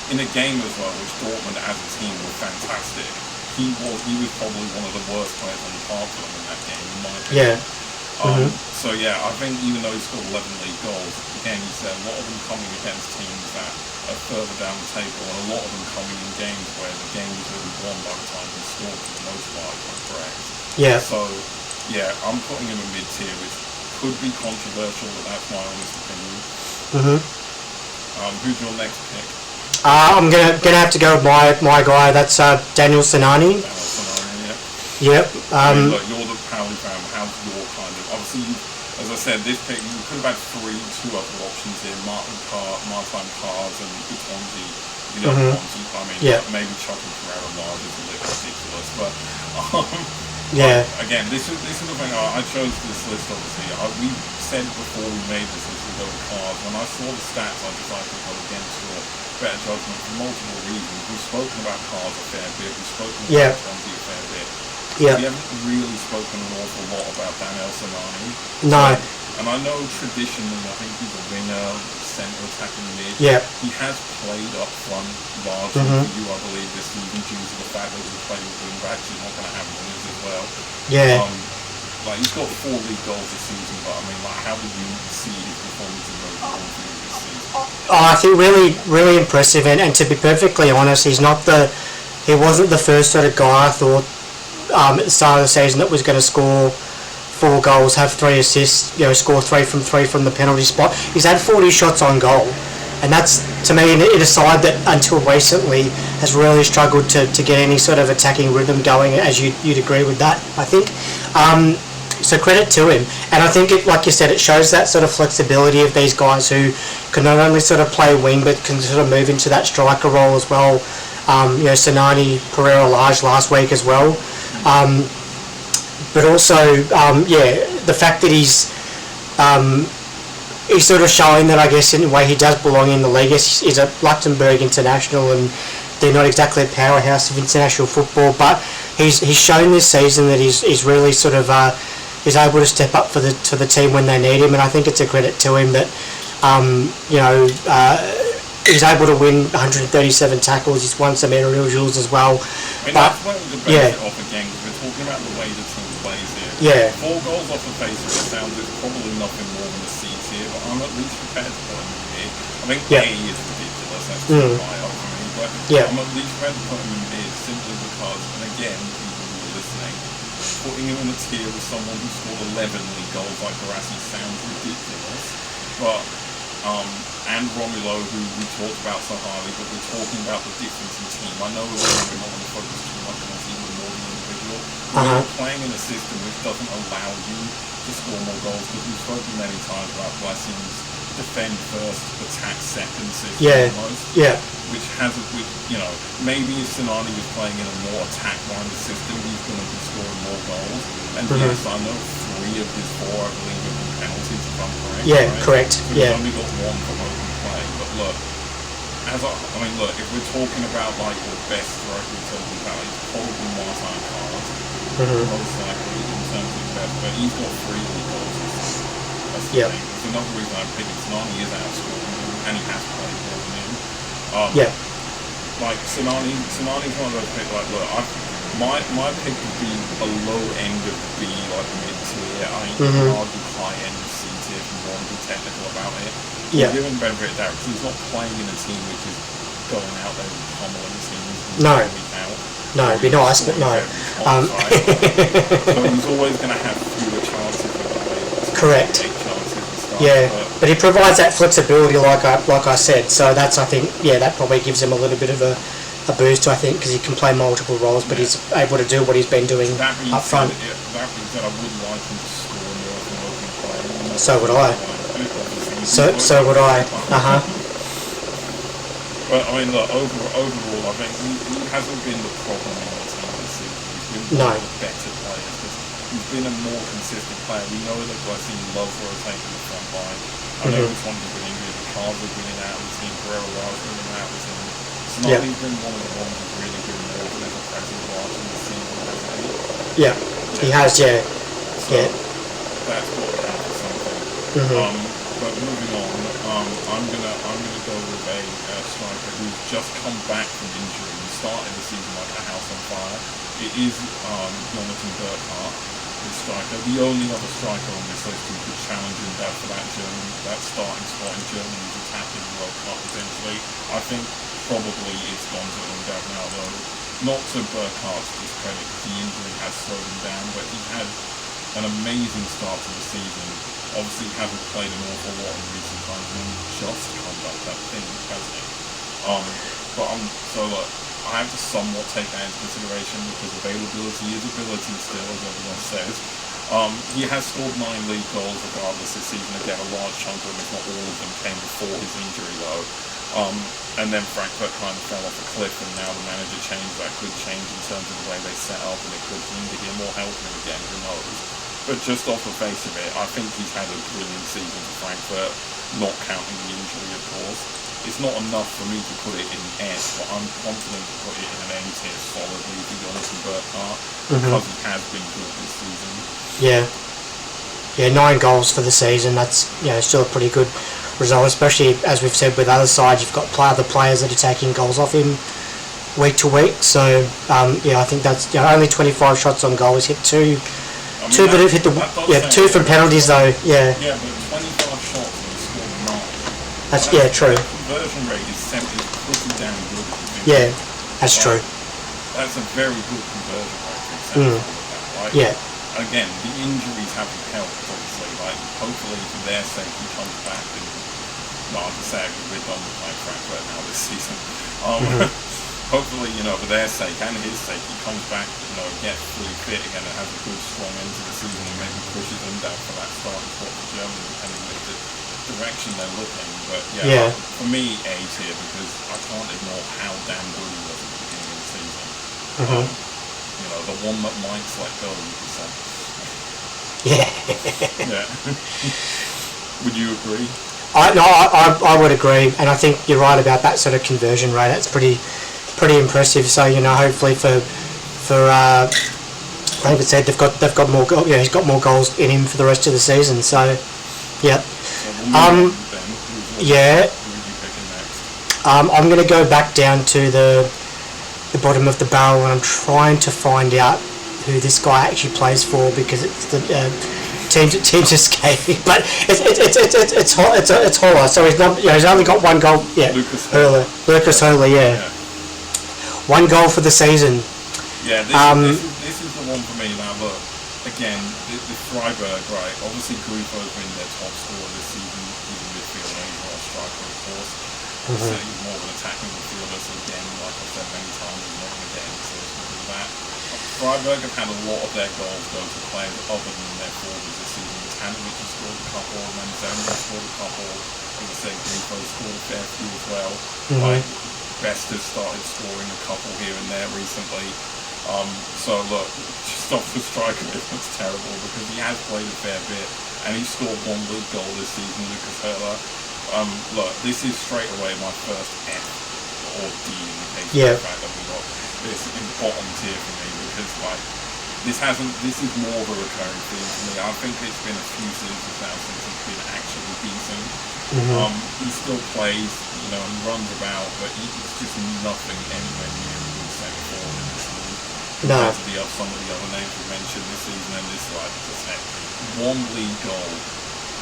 In a game as well, which Dortmund as a team were fantastic. He was probably one of the worst players on the park for them in that game, in my opinion. Yeah. So yeah, I think even though he scored 11 league goals, again you said a lot of them coming against teams that are further down the table, and a lot of them coming in games where the game was already won by the time he scored for the most part, if I'm correct. Yeah. So yeah, I'm putting him in mid tier, which could be controversial, but that's my honest opinion. Who's your next pick? I'm gonna have to go with my guy. That's Daniel Sinani. Yep. Look, you're the Powley fan. How's your kind of obviously? As I said, this pick you could have had two other options here: Martin Cars and Utonzi. The other ones, I mean, maybe chucking Ferrero Large is a little ridiculous, but again, this is the thing. I chose this list obviously. We said before we made this list we go with Cars. When I saw the stats, I decided to go against your better judgment for multiple reasons. We've spoken about Cars a fair bit. We've spoken about Utonzi a fair bit. Yeah. We haven't really spoken an awful lot about Daniel Sinani. No. And I know traditionally, I think he's a winger, centre attacking mid. Yeah. He has played up front largely for you, I believe, this season due to the fact that he's playing with wing backs. He's not going to have wingers as well. Yeah. Like he's got 4 league goals this season, but I mean, like, how did you see his performance in those goals this season? I think really impressive, and to be perfectly honest, he wasn't the first sort of guy I thought at the start of the season that was going to score 4 goals, have 3 assists, score 3 from 3 from the penalty spot. He's had 40 shots on goal, and that's, to me, in a side that until recently has really struggled to get any sort of attacking rhythm going, as you'd agree with that, I think. So credit to him, and I think like you said, it shows that sort of flexibility of these guys who can not only sort of play wing but can sort of move into that striker role as well. Sinani, Pereira, Lage last week as well, but also the fact that he's sort of showing that, I guess, in a way he does belong in the league. He's a Luxembourg international, and they're not exactly a powerhouse of international football, but he's shown this season that he's really sort of is able to step up for the team when they need him, and I think it's a credit to him that he's able to win 137 tackles. He's won some aerial duels as well. I mean, that's where we debate it off again, because we're talking about the way the team plays here. Yeah. 4 goals off the face of it sounds it's probably nothing more than a C tier, but I'm at least prepared to put him in mid. I think A is ridiculous, that's too high up for me, but I'm at least prepared to put him in mid simply because, and again, people who are listening, putting him in a tier with someone who scored 11 league goals like Barassi sounds ridiculous, but and Romulo, who we talked about so highly, but we're talking about the difference in team. I know we're not going to focus too much on the team and more the individual. We're playing in a system which doesn't allow you to score more goals, because we've spoken many times about Blessing's defend first, attack second system almost. Which maybe if Sinani was playing in a more attack-minded system, he's going to be scoring more goals. And yes, I know 3 of his 4, I believe, have been penalties, if I'm correct. Yeah, right? Correct. So he's only got 1 from open play. But look, if we're talking about like the best striker in terms of value, it's probably Martin Carlos, most likely in terms of best. But he's got 3 league goals. That's the thing. It's another reason I'm picking Sinani is outscoring him, and he has played more than him. Like Sinani's one of those picks. Like, look, my pick would be a low end of B, like mid tier. I mean, you can argue high end of C tier if you want to be technical about it. Given benefit that he's not playing in a team which is going out there and pummeling teams. No, it'd be nice, but no. So he's always going to have fewer chances with the way. Correct. But he provides that flexibility, like I said. So that's, I think, that probably gives him a little bit of a boost, I think, because he can play multiple roles, but he's able to do what he's been doing up front. That being said, I would like him to score more than open play. So would I. So would I. But I mean, look, overall, I think he hasn't been the problem in the team this season. He's been one of the better players. He's been a more consistent player. We know that Blessing loves rotating the front line. I know which one he's been injured. Carl's been in and out of the team. Pereira has been in and out of the team. Sonali's been one of the ones who's really been more than ever present large in the season, hasn't he? He has, So that's got to count for something. But moving on, I'm gonna go with a striker who's just come back from injury and started the season like a house on fire. It is Jonathan Burkhart, the striker, the only other striker on this list who could challenge him for that starting spot in Germany's attacking World Cup potentially. I think probably it's Gonzo and now, though. Not to Burkhart's discredit, the injury has slowed him down, but he's had an amazing start to the season. Obviously hasn't played an awful lot in recent times, and just come back that thing, hasn't he? I have to somewhat take that into consideration, because availability is ability still, as everyone says. He has scored 9 league goals regardless this season. Again, a large chunk of them, if not all of them, came before his injury though. And then Frankfurt kind of fell off a cliff, and now the manager changed. That could change in terms of the way they set up, and it could hinder him or help him again, who knows. But just off the face of it, I think he's had a brilliant season for Frankfurt, not counting the injury, of course. It's not enough for me to put it in S, but I'm confident to put it in an N tier solidly for Jonathan Burkhart, because he has been good this season. 9 goals for the season. That's still a pretty good result, especially as we've said with other sides. You've got other players that are taking goals off him week to week. So I think that's only 25 shots on goal. He's hit 2 that have hit 2 from penalties though. Yeah, but 25 shots and he scored 9. true. Conversion rate is pretty damn good. Yeah, that's true. That's a very good conversion rate for example. Right? Yeah. Again, the injuries haven't helped, obviously. Like, hopefully, for their sake, he comes back and. No, I'll just say we're done with playing Frankfurt now this season. Hopefully, for their sake and his sake, he comes back, gets fully fit again and has a good, strong end to the season and maybe pushes them down for that starting spot for Germany, depending on the direction they're looking. But for me, A's here because I can't ignore how damn good he was at the beginning of the season. The one that Mike's let go, you could say. Yeah. Would you agree? I would agree, and I think you're right about that sort of conversion rate. That's pretty impressive. So hopefully for David said they've got more goals. He's got more goals in him for the rest of the season. So yeah. I'm going to go back down to the bottom of the barrel, and I'm trying to find out who this guy actually plays for because it's the team's escaping. But it's Holler. So he's only got one goal. Yeah, Lucas Höhler. Yeah. One goal for the season. Yeah, this is the one for me. Now look, again, the Freiburg, right? Obviously, Grufo's been their top scorer this season. He's a midfielder, he's not a striker, of course. So he's more of an attacking midfielder. So again, like I've said many times, he's not going to get any assists with that. Freiburg have had a lot of their goals go to players other than their forwards this season. Tanovic has scored a couple, and then Zemra scored a couple. As I said, Grifo scored a fair few as well. Like, Best has started scoring a couple here and there recently. So look, just off the striker, it looks terrible because he has played a fair bit and he scored one league goal this season, Lucas Höhler. Look, this is straight away my first F or D indication of the fact that we got this in bottom tier for me because this is more of a recurring theme for me. I think it's been a few seasons now since he's been actually decent. He still plays, and runs about, but it's just nothing anywhere near a good centre forward in this league. Compared to some of the other names we mentioned this season and this like just had one league goal.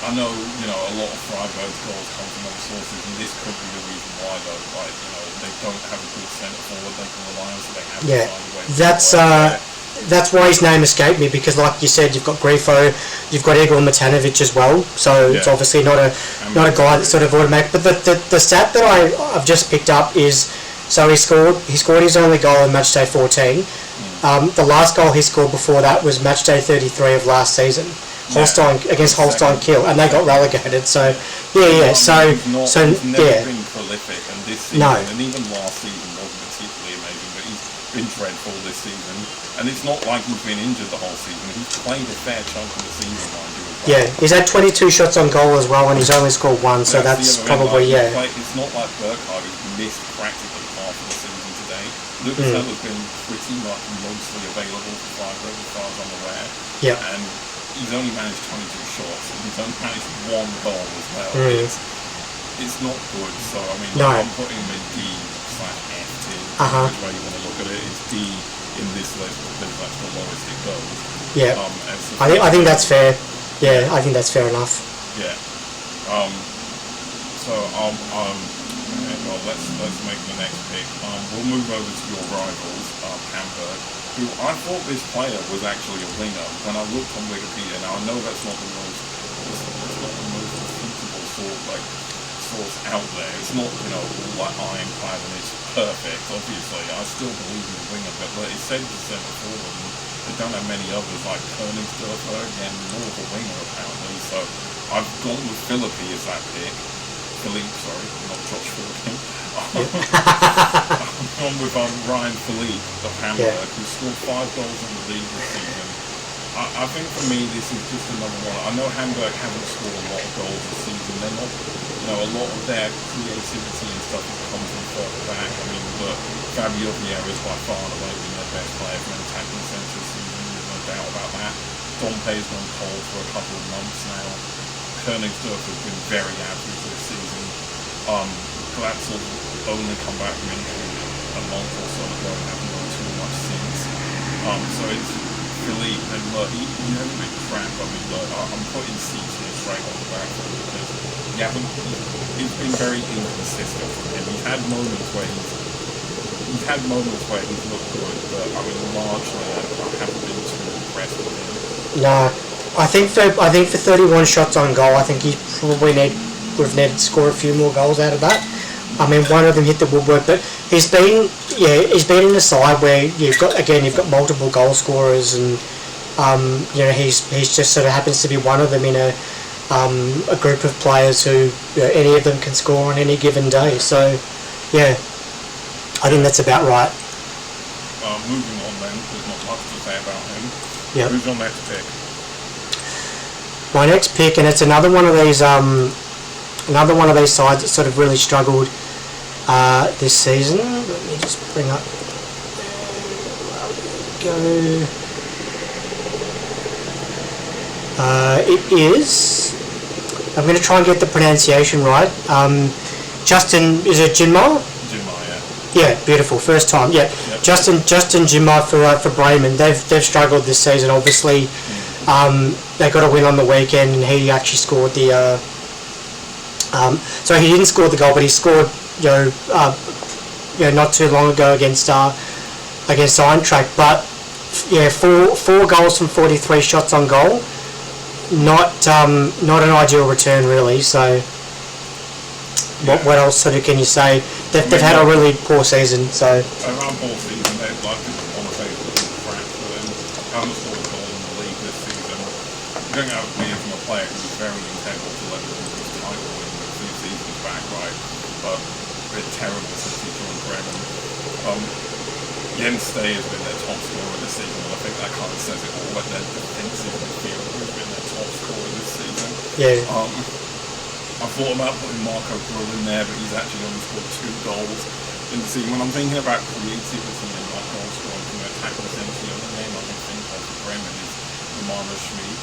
I know, a lot of Freiburg's goals come from other sources, and this could be the reason why though. Like, they don't have a good centre forward they can rely on, so they have to find a way. That's why his name escaped me because, like you said, you've got Grifo, you've got Igor Matanovic as well. So it's obviously not a guy that's sort of automatic. But the stat that I've just picked up is so he scored his only goal in matchday 14. The last goal he scored before that was matchday 33 of last season, against Holstein Kiel, and they got relegated. So he's never been prolific, and this season and even last season wasn't particularly amazing, but he's been dreadful this season. And it's not like he's been injured the whole season. He's played a fair chunk of the season, mind you, as well. Yeah, he's had 22 shots on goal as well, and he's only scored one, so that's probably, it's not like Burkhardt, who's missed practically half of the season today. Lucas Höhler's been pretty much mostly available for Freiburg, as far as I'm aware. Yeah. And he's only managed 22 shots, and he's only managed one goal as well. It's not good, so, I mean, I'm putting him in D/F tier. Which way you want to look at it, it's D in this list because that's the lowest it goes. Yeah. I think that's fair. Yeah, I think that's fair enough. Yeah. Let's make the next pick. We'll move over to your rivals, Hamburg, who I thought this player was actually a winger. When I looked on Wikipedia, now I know that's not the most reputable source out there. It's not, all like ironclad and it's perfect, obviously. I still believe in the winger, but it said the centre forward, and they don't have many others like Königsdörfer, again, more of a winger apparently. So I've gone with Philippi as that pick. Philippe, sorry, not Josh Philippi. I've gone with Ryan Philippe of Hamburg, who scored 5 goals in the league this season. I think for me this is just another one. I know Hamburg haven't scored a lot of goals this season. They're not, a lot of their creativity and stuff has come from further back. I mean, look, Fabio Vieira is by far and away been their best player from an attacking sense this season. There's no doubt about that. Dompe's gone cold for a couple of months now. Königsdörfer has been very average this season. Glatzel only come back from injury a month or so ago and haven't done too much since. So it's Philippe, and look, he had a bit crap. I mean, look, I'm putting C tier straight on the back because Yeah, but he's been very inconsistent from him. He's had moments where he's looked good, but I mean, largely I haven't been too impressed with him. No, I think for 31 shots on goal, I think he probably would have needed to score a few more goals out of that. I mean, one of them hit the woodwork, but he's been in the side where you've got multiple goal scorers, and he's just sort of happens to be one of them in a group of players who any of them can score on any given day. So, yeah, I think that's about right. Moving on then, there's not much to say about him. Yep. Who's your next pick? My next pick, and it's another one of these sides that sort of really struggled this season. Let me just bring up. Go. It is. I'm going to try and get the pronunciation right. Justin, is it Jinmar? Jinmar, yeah. Yeah, beautiful. First time. Yeah, yep. Justin Jinmar for Bremen. They've struggled this season. Obviously, they got a win on the weekend, and he actually scored the. So he didn't score the goal, but he scored not too long ago against Eintracht. But yeah, four goals from 43 shots on goal. Not an ideal return really. So what else sort of can you say? They've had a really poor season. So around poor season, they've like on the face of the crap for them. Haven't scored a goal in the league this season. Going out with me from a player who was very integral to Leverkusen's title win a few seasons back, right? But a bit terrible since he joined Bremen. Jens Stay has been their top scorer this season, and I think that kind of says it all. Like their defensive midfielder has been their top scorer this season. yeah, I thought about putting Marco Grull in there, but he's actually only scored 2 goals in the season. When I'm thinking about creativity and like goal scoring from the attack essentially, the only name I can think of for Bremen is Romano Schmid.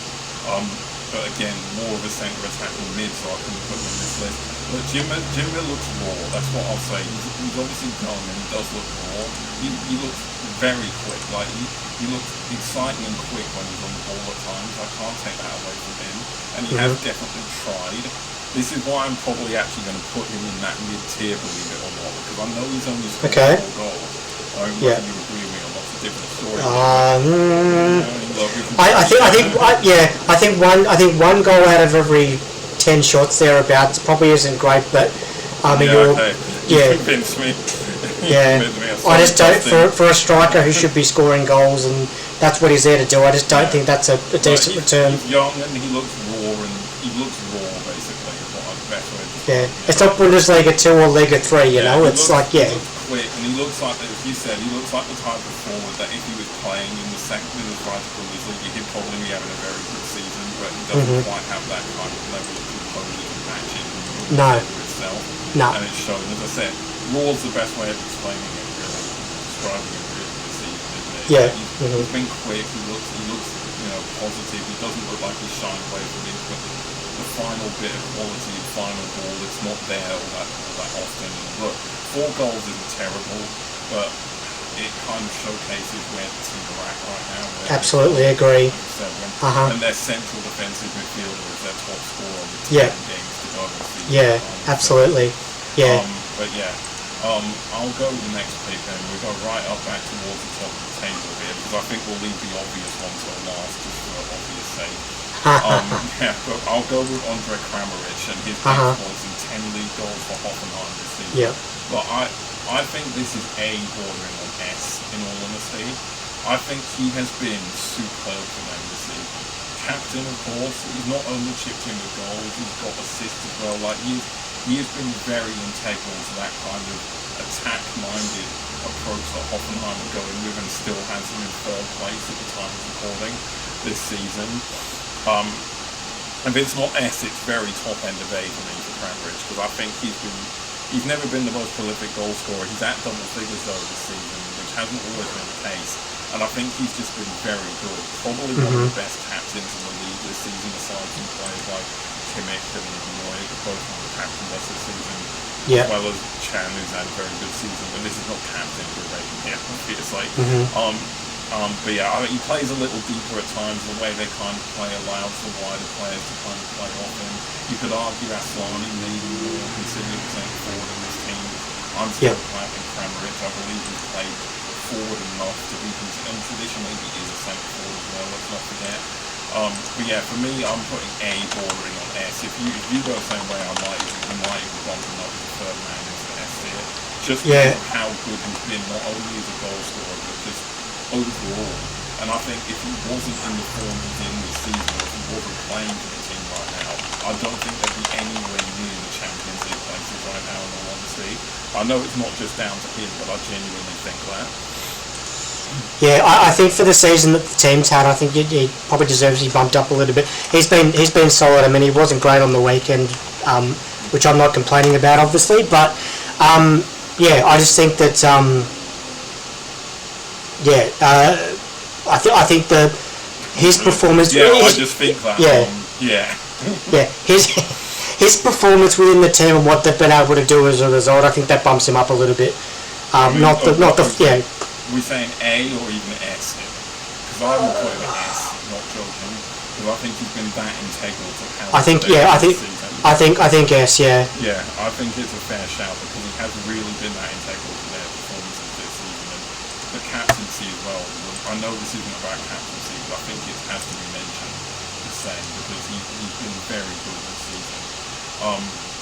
But again, more of a centre attacking mid, so I couldn't put him in this list. But Jimmer looks raw, that's what I'll say. He's obviously young and he does look raw. He looks very quick, like he looks exciting and quick when he's on the ball at times. I can't take that away from him. And he has definitely tried. This is why I'm probably actually going to put him in that mid-tier, believe it or not, because I know he's only scored 4 goals. I don't know if you agree with me or not. It's a different story. I think one goal out of every 10 shots thereabouts probably isn't great, but you convinced me. Yeah, I just don't for a striker who should be scoring goals, and that's what he's there to do. I just don't think that's a decent return. He's young and he looks raw, basically. Is what I'm best way to Yeah, it's not Bundesliga 2 or Liga 3. You know, it's like He looks quick, and he looks like, as you said, he looks like the type of forward that if he was playing in the right Bundesliga, he'd probably be having a very good season, but he doesn't quite have that kind of level of composure and matching itself. No. And it's shown, as I said, raw's the best way of explaining it, really, describing it really this season, isn't it? Yeah. He's been quick. He looks, positive. He doesn't look like he's shying away from it, but the final bit of quality, the final ball, it's not there all that often. And look, 4 goals isn't terrible, but it kind of showcases where the team are at right now. Absolutely agree. And their central defensive midfielder is their top scorer on the team games to go this season. Yeah, absolutely. Yeah. But yeah, I'll go with the next pick and we'll go right up back towards the top of the table here, because I think we'll leave the obvious one till last, just for obvious sake. But I'll go with Andre Kramaric and his exploits in 10 league goals for Hoffenheim this season. Yeah. But I think this is A, bordering on S, in all honesty. I think he has been superb for them this season. Captain, of course, he's not only chipped in with goals, he's got assists as well. Like, he has been very integral to that kind of attack-minded approach that Hoffenheim are going with, and still has them in 3rd place at the time of recording this season. If it's not S, it's very top end of A for me for Kramaric, because I think he's never been the most prolific goal scorer. He's at double figures though this season, which hasn't always been the case. And I think he's just been very good. Probably one of the best captains in the league this season, aside from players like Kimmich and Neuer, both of the captains this season, as well as Chan, who's had a very good season. But this is not captain for rating here, obviously. I But yeah, I mean, he plays a little deeper at times. The way they kind of play allows the wider players to kind of play off him. You could argue Aslani maybe more considering playing forward in this team. I'm still playing Kramaric. I believe he's played forward enough to be considered. And traditionally he is a centre forward as well. Let's not forget. But yeah, for me, I'm putting A bordering on S. If you go the same way, you might even bump him up as the third man into the S tier. Just because of how good he's been, not only as a goal scorer, but just overall. And I think if he wasn't in the form he's in this season, or if he wasn't playing for the team right now, I don't think they'd be anywhere near the Champions League places right now, in all honesty. I know it's not just down to him, but I genuinely think that. Yeah, I think for the season that the team's had, I think he probably deserves to be bumped up a little bit. He's been solid. I mean, he wasn't great on the weekend, which I'm not complaining about, obviously. But yeah, I just think that I think his performance. Yeah, I just think that. Yeah, his performance within the team and what they've been able to do as a result, I think that bumps him up a little bit. We're saying A or even S here? Because I would put him an S, not joking. Because I think he's been that integral to how. I think S. Yeah. Yeah, I think it's a fair shout because he has really been that integral to their performances this season and the captaincy as well. I know this isn't about captaincy, but I think it has to be mentioned the same because he's been very good this season.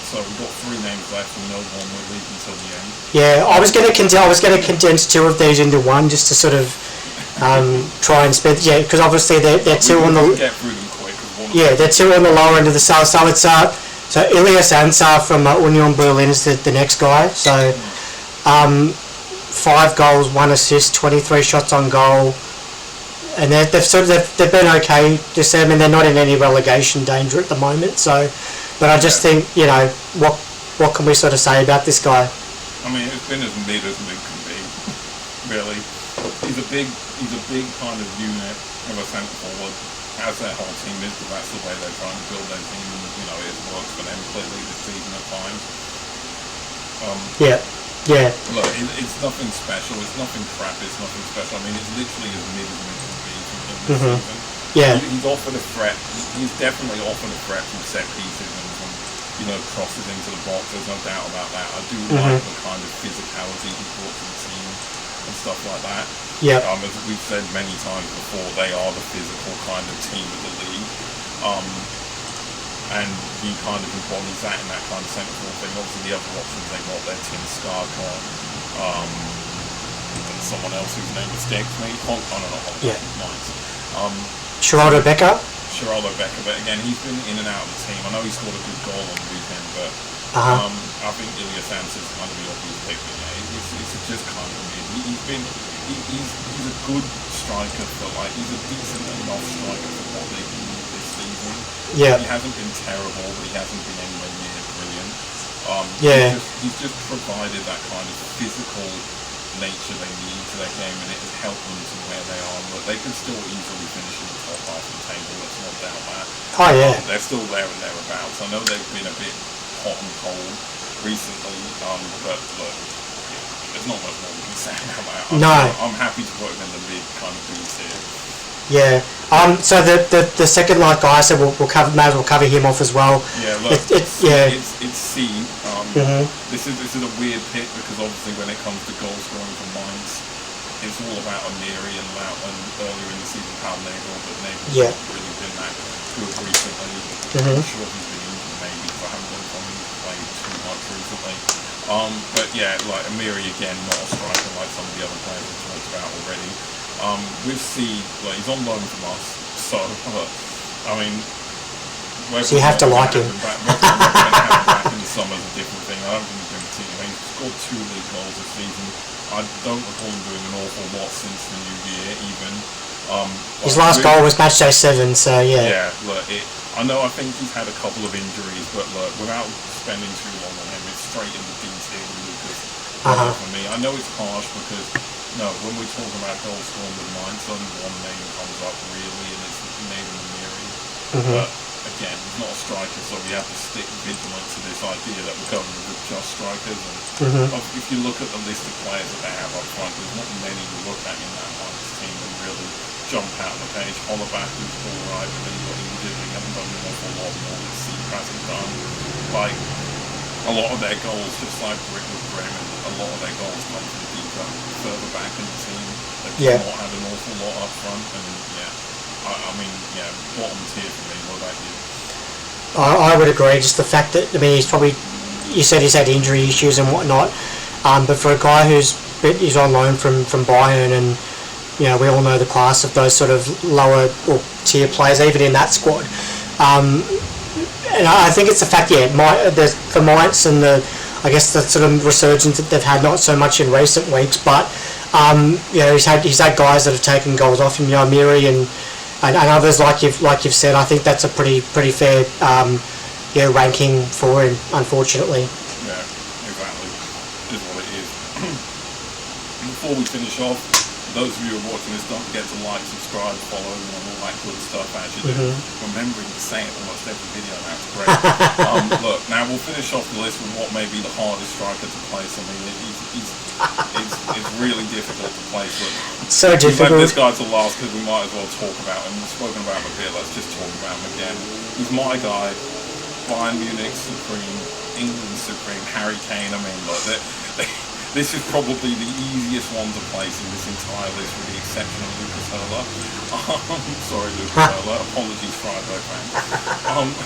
So we've got 3 names left and no one will leave until the end. Yeah, I was going to condense 2 of these into one just to sort of try and spend. Yeah, because obviously they're 2 on the. Get through them quick. Yeah, they're 2 on the lower end of the scale. So it's so Ilias Ansar from Union Berlin is the next guy. So 5 goals, 1 assist, 23 shots on goal, and they've been okay. Just I mean they're not in any relegation danger at the moment. So. But I just think, what can we sort of say about this guy? I mean, it's been as mid can be, really. He's a big kind of unit of a centre forward, as their whole team is, but that's the way they're trying to build their team, and it works for them clearly this season at times. Yeah. Look, it's nothing special. It's nothing crap. It's nothing special. I mean, it's literally as mid can be from this season. Yeah. He's offered a threat. He's definitely offered a threat from set pieces and from, crosses into the box. There's no doubt about that. I do like the kind of physicality he brought to the team and stuff like that. Yeah. As we've said many times before, they are the physical kind of team of the league. And he kind of embodies that in that kind of centre forward thing. Obviously, the other options they got, they're Tim Skarkon, and someone else whose name escapes me. Geraldo Becker, but again, he's been in and out of the team. I know he scored a good goal on the weekend, but I think Ilias Ansar is kind of the obvious pick. It's just kind of weird. He's a good striker he's a decent enough striker for what they need this season. Yeah. He hasn't been terrible, but he hasn't been anywhere near brilliant. He's just provided that kind of physical nature they need to their game, and it has helped them to where they are. But they could still easily finish in the top half of the table, let's not doubt that. Oh yeah. They're still there and thereabouts. I know they've been a bit hot and cold recently, but look, there's not much more we can say about that. I'm happy to put him in the mid kind of boots here. Yeah. So the second guy, so may as well cover him off as well. Yeah. Look, it's C. This is a weird pick because obviously when it comes to goal scoring for Mainz, it's all about Amiri and earlier in the season Pal Nagel, but Nagel's not really been that good recently. I'm sure he's been injured maybe, because I haven't really found him playing too much recently. But yeah, Amiri again, not a striker like some of the other players we've talked about already. With C, he's on loan from us, so I mean. So you have to like him. Back in the summer is a different thing. I don't think he's been particularly. He's scored 2 league goals this season. I don't recall him doing an awful lot since the new year, even. His last goal was match day 7, so yeah. Yeah, look, I think he's had a couple of injuries, but look, without spending too long on him, it's straight into D tier with Lucas. For me, I know it's harsh because when we're talking about goal scoring with Mainz, only one name comes up really, and it's Nathan Amiri. But again, he's not a striker, so we have to stick vigilant to this idea that we're going with just strikers. And if you look at the list of players that they have up front, there's not many to look at in that Mainz team, and really jump out of the page. Hollerback was alright, but then he got injured. They haven't done an awful lot more that Seep hasn't done. Like, a lot of their goals, just like Brick with Bremen, a lot of their goals come from deeper, further back in the team. They've not had an awful lot up front, and I mean, bottom tier for me. What about you? I would agree. Just the fact that, I mean, he's probably, you said he's had injury issues and whatnot, but for a guy who's on loan from Bayern, and you know, we all know the class of those sort of lower or tier players, even in that squad. And I think it's the fact, the Mainz and I guess the sort of resurgence that they've had, not so much in recent weeks, but you know, he's had guys that have taken goals off him, you know, Miri and others like you've said. I think that's a pretty fair ranking for him, unfortunately. Yeah, exactly. Is what it is. Before we finish off, those of you who are watching this, don't forget to like, subscribe, follow, and all that good stuff as you do. Remembering to say it almost every video, that's great. Look, now we'll finish off the list with what may be the hardest striker to place. I mean, it's really difficult to place. Look, so difficult. We've left this guy to last because we might as well talk about him. We've spoken about him a bit, let's just talk about him again. He's my guy, Bayern Munich supreme, England supreme, Harry Kane. I mean, look, this is probably the easiest one to place in this entire list, with the exception of Lucas Höhler. Sorry, Lucas Höhler. Apologies, Freiburg fans.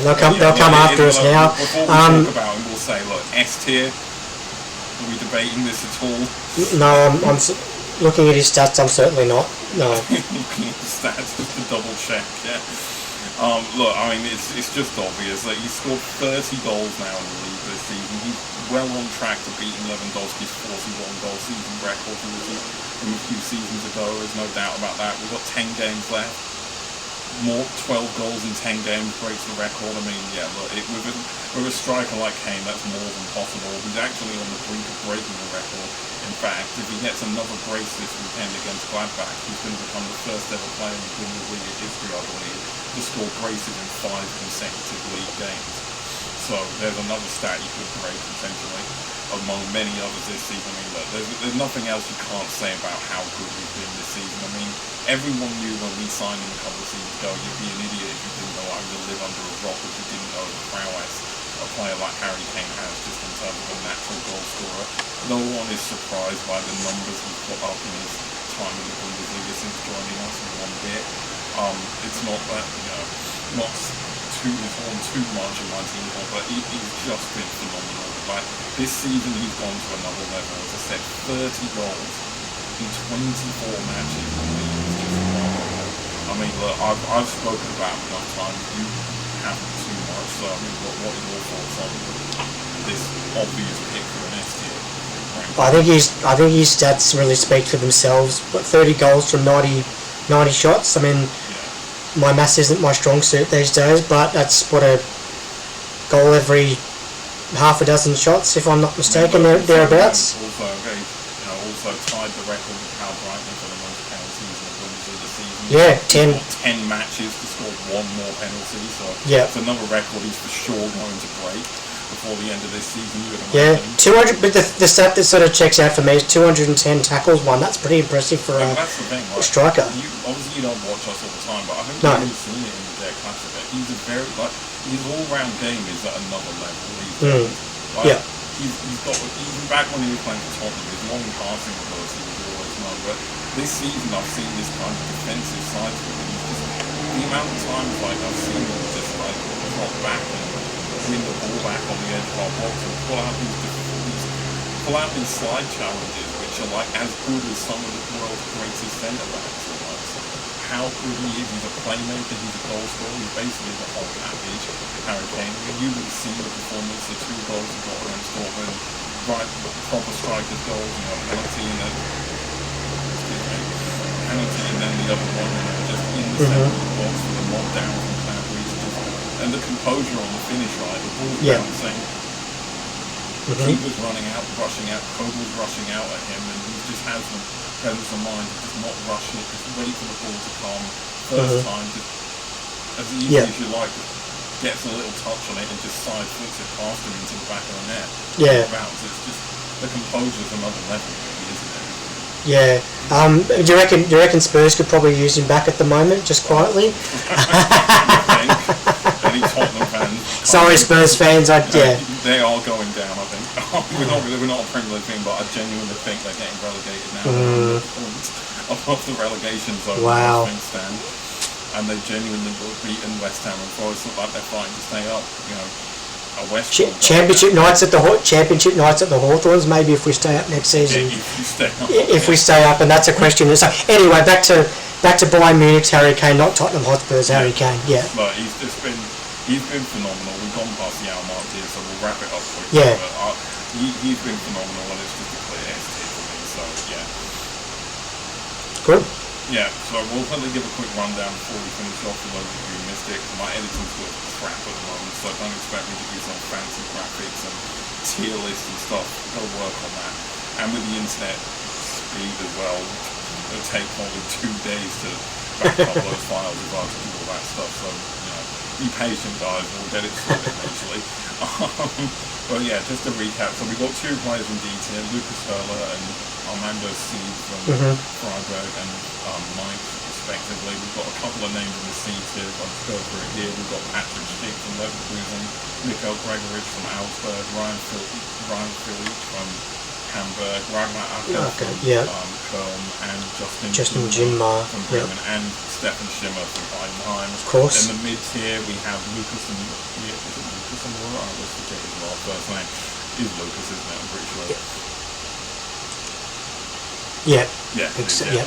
They'll come after us now. Before we talk about him, we'll say, look, S tier. Are we debating this at all? No, I'm looking at his stats. I'm certainly not. No. Looking at his stats just to double check. Yeah. Look, I mean, it's just obvious that he's scored 30 goals now in the league this season. He's well on track to beating Lewandowski's 41-goal season record from a few seasons ago. There's no doubt about that. We've got 10 games left. 12 goals in 10 games breaks the record. I mean, look, with a striker like Kane, that's more than possible. He's actually on the brink of breaking the record. In fact, if he gets another brace this weekend against Gladbach, he's going to become the first ever player in Bundesliga history, I believe, to score braces in 5 consecutive league games. So there's another stat you could break potentially, among many others this season. I mean, look, there's nothing else you can't say about how good we've been this season. I mean, everyone knew when we signed him a couple of seasons ago, you'd be an idiot if you didn't know I'm going to live under a rock, if you didn't know the prowess a player like Harry Kane has just in terms of a natural goal scorer. No one is surprised by the numbers he's put up in his time in the Bundesliga since joining us in one bit. It's not that, not too informed too much in my team, but he's just been phenomenal. Like, this season he's gone to another level. As I said, 30 goals in 24 matches. It's just phenomenal. I mean, look, I've spoken about him enough times. You haven't too much. So, I mean, what are your thoughts on this obvious pick for an S tier? I think his stats really speak for themselves. But 30 goals from 90 shots. I mean, my maths isn't my strong suit these days, but that's what, a goal every half a dozen shots, if I'm not mistaken, thereabouts. Also tied the record with Karl Breitner for the most penalties in the Bundesliga season. Yeah, 10 matches to score one more penalty, so it's another record he's for sure going to break before the end of this season. 200. But the stat that sort of checks out for me is 210 tackles won. That's pretty impressive for that's the thing, a striker. Obviously, you don't watch us all the time, but I think you've seen it in the Der Klassiker. He's a very his all-round game is at another level these days. He's got, even back when he was playing for Tottenham, his long passing ability was always known. But this season, I've seen this kind of defensive side to him. The amount of times I've seen him just drop back and win the ball back on the edge of our box and pull out these slide challenges, which are as good as some of the world's greatest centre backs. How good he is, he's a playmaker, he's a goal scorer, he's basically the whole package. Harry Kane, you would have seen the performance, the 2 goals he got against Dortmund, right, proper strikers goals, penalty and then the other one, just in the centre of the box with a knock down from Cloudbreeze, and the composure on the finish, right, the ball's bouncing, the keeper's running out, rushing out, Kogel's rushing out at him, and he just has the presence of mind to just not rush it, just wait for the ball to come, first time, just as easy as you like, gets a little touch on it and just side flips it past him into the back of the net. It's just, the composure's another level, really, isn't it? Do you reckon Spurs could probably use him back at the moment, just quietly? Any Tottenham fans? Sorry, Spurs fans. They are going down. I think we're not a Premier League team, but I genuinely think they're getting relegated now. Above the relegation zone. Wow. Things stand, and they genuinely beaten West Ham and Forest. Look like they're fighting to stay up. You know, a West Championship nights at the Hawthorns. Maybe if we stay up next season. If we stay up, and that's a question. So anyway, back to Bayern Munich's Harry Kane, not Tottenham Hotspur's Harry Kane. Yeah. But he's been phenomenal. We've gone past the hour mark here, so we'll wrap it up quickly. Yeah. But, he's been phenomenal, and it's just a clear S tier for me. So yeah. Good. Yeah, so we'll probably give a quick rundown before we finish off for those of you who missed it. My editing's got crap at the moment, so don't expect me to do some fancy graphics and tier lists and stuff. I've got to work on that. And with the internet speed as well, it'll take probably 2 days to back up those files if I have to do all that stuff. So, you know, be patient, guys. We'll get it sorted eventually. But yeah, just to recap. So we've got 2 players in D tier, Lucas Hurler and Armando C from Freiburg and Mike, respectively. We've got a couple of names in the C tier. I'll just go through it here. We've got Patrick Schick from Leverkusen, Mikhail Gregorich from Augsburg, Ryan Philippe from Hamburg, Ragnar Acker from Köln, and Justin Ginmar from Bremen, and Stefan Schimmer from Heidenheim. Of course. In the mid tier, we have Lucas and Moura. I always forget his first name. Is Lucas, isn't it? I'm pretty sure. Yeah.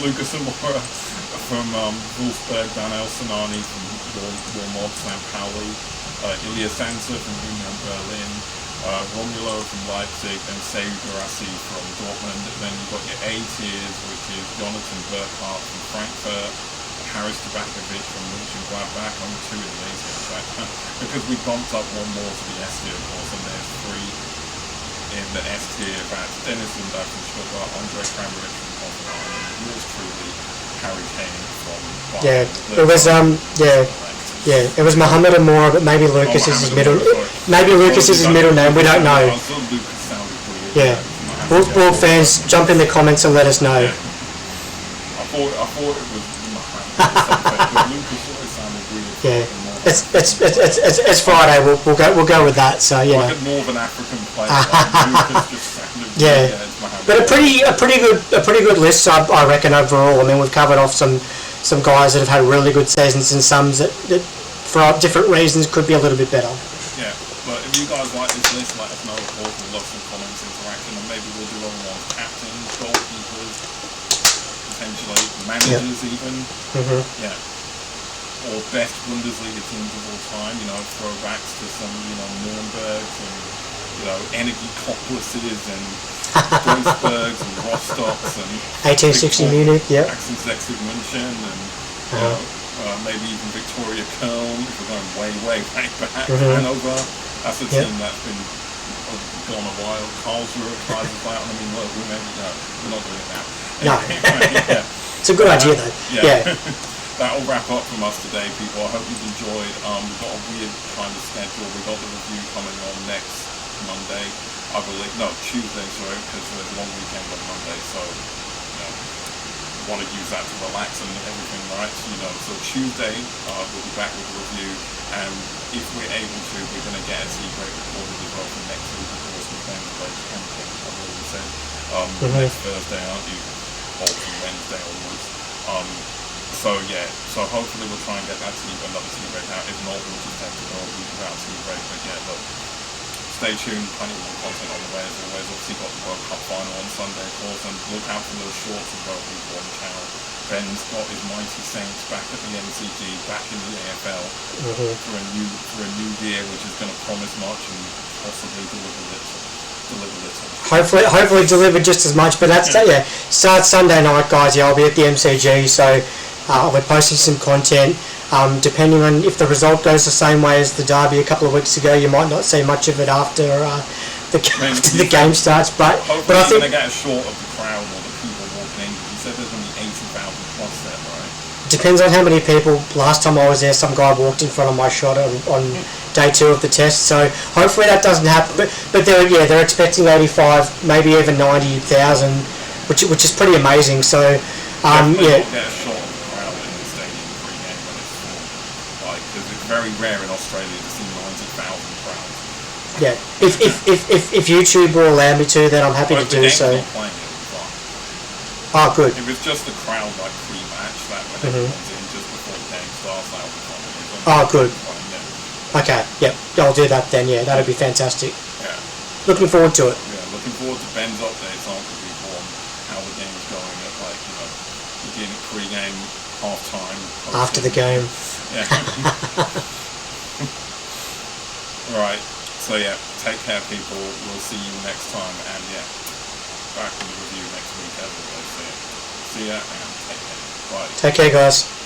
Lucas and Moura from Wolfsburg, Daniel Sanani from Wilmot, St. Pauli, Ilya Sansa from Union Berlin, Romulo from Leipzig, and Seydou Guirassy from Dortmund. Then you've got your A tiers, which is Jonathan Burkhardt from Frankfurt, Haris Tabakovic from Mönchengladbach. Only 2 in the A tier, in fact, because we bumped up one more to the S tier, of course, and there's 3 in the S tier. That's Dennis Lindbergh from Stuttgart, Andre Kramaric from Hoffenheim, and yours truly, Harry Kane from Bayern. It was Mohamed Amora, but maybe Lucas is his middle. Maybe Lucas is his middle name. We don't know. Lucas sounded weird. Yeah. Wolf fans, jump in the comments and let us know. Yeah. I thought it was Mohamed, but Lucas always sounded weird. Yeah. It's Friday. We'll go with that. So you know. Like a Northern African player. Lucas just sounded weird. But a pretty good list. I reckon overall. I mean, we've covered off some guys that have had really good seasons and some that for different reasons could be a little bit better. Yeah, but if you guys like this list, let us know. Of course, we'd love some comments, interaction, and maybe we'll do other ones: captains, goalkeepers, potentially managers, even. Yeah. Or best Bundesliga teams of all time, you know, throwbacks to some, you know, Nurembergs and, you know, Energie Koploses and Duisburgs and Rostocks and 1860 Munich, yeah. 1860 München and, you know, maybe even Victoria Köln, if we're going way back. Hanover, that's a team that's been gone a while. Karlsruhe, Kaiserslautern, I mean, look, we're not doing it now. No. It's a good idea, though. Yeah. That'll wrap up from us today, people. I hope you've enjoyed. We've got a weird kind of schedule. We've got the review coming on next Monday, I believe. No, Tuesday, sorry, because there's a long weekend on Monday. So, you know, want to use that to relax and everything, right? So Tuesday, we'll be back with a review. And if we're able to, we're going to get a tea break recorded as well for next week. Of course, we're playing the break camping, I've already said. Next Thursday, aren't you? Or from Wednesday onwards. So hopefully we'll try and get that another tea break out. If not, we'll just have to go a week without tea break. But yeah, look, stay tuned. Plenty more content on the way as always. Obviously got the World Cup final on Sunday, of course, and look out for those shorts as well, people on the channel. Ben's got his mighty Saints back at the MCG, back in the AFL for a new year, which is going to promise much and possibly deliver little. Hopefully deliver just as much. But that's starts Sunday night, guys. I'll be at the MCG, so we're posting some content. Depending on if the result goes the same way as the derby a couple of weeks ago, you might not see much of it after the game starts. But I think you're going to get a short of the crowd or the people walking in. You said there's going to be 80,000 plus there, right? Depends on how many people. Last time I was there, some guy walked in front of my shot on day 2 of the test. So hopefully that doesn't happen. But they're expecting 85, maybe even 90,000. which is pretty amazing. So, Definitely not get a shot of the crowd in the stadium pre-game when it's full. Like, because it's very rare in Australia to see 90,000 crowds. Yeah, if YouTube will allow me to, then I'm happy to do so. Not playing it, it's fine. Oh, good. If it's just the crowd like pre-match, that when everyone's in just before the game starts, that'll be fine. Oh, good. Okay, yep, I'll do that then. Yeah, that'll be fantastic. Yeah. Looking forward to it. Yeah, looking forward to Ben's updates on week one, how the game's going at beginning, pre-game, half-time. After the game. Yeah. Right. So yeah, take care, people. We'll see you next time, and yeah, back with the review next week as always. See ya, and take care. Bye. Take care, guys.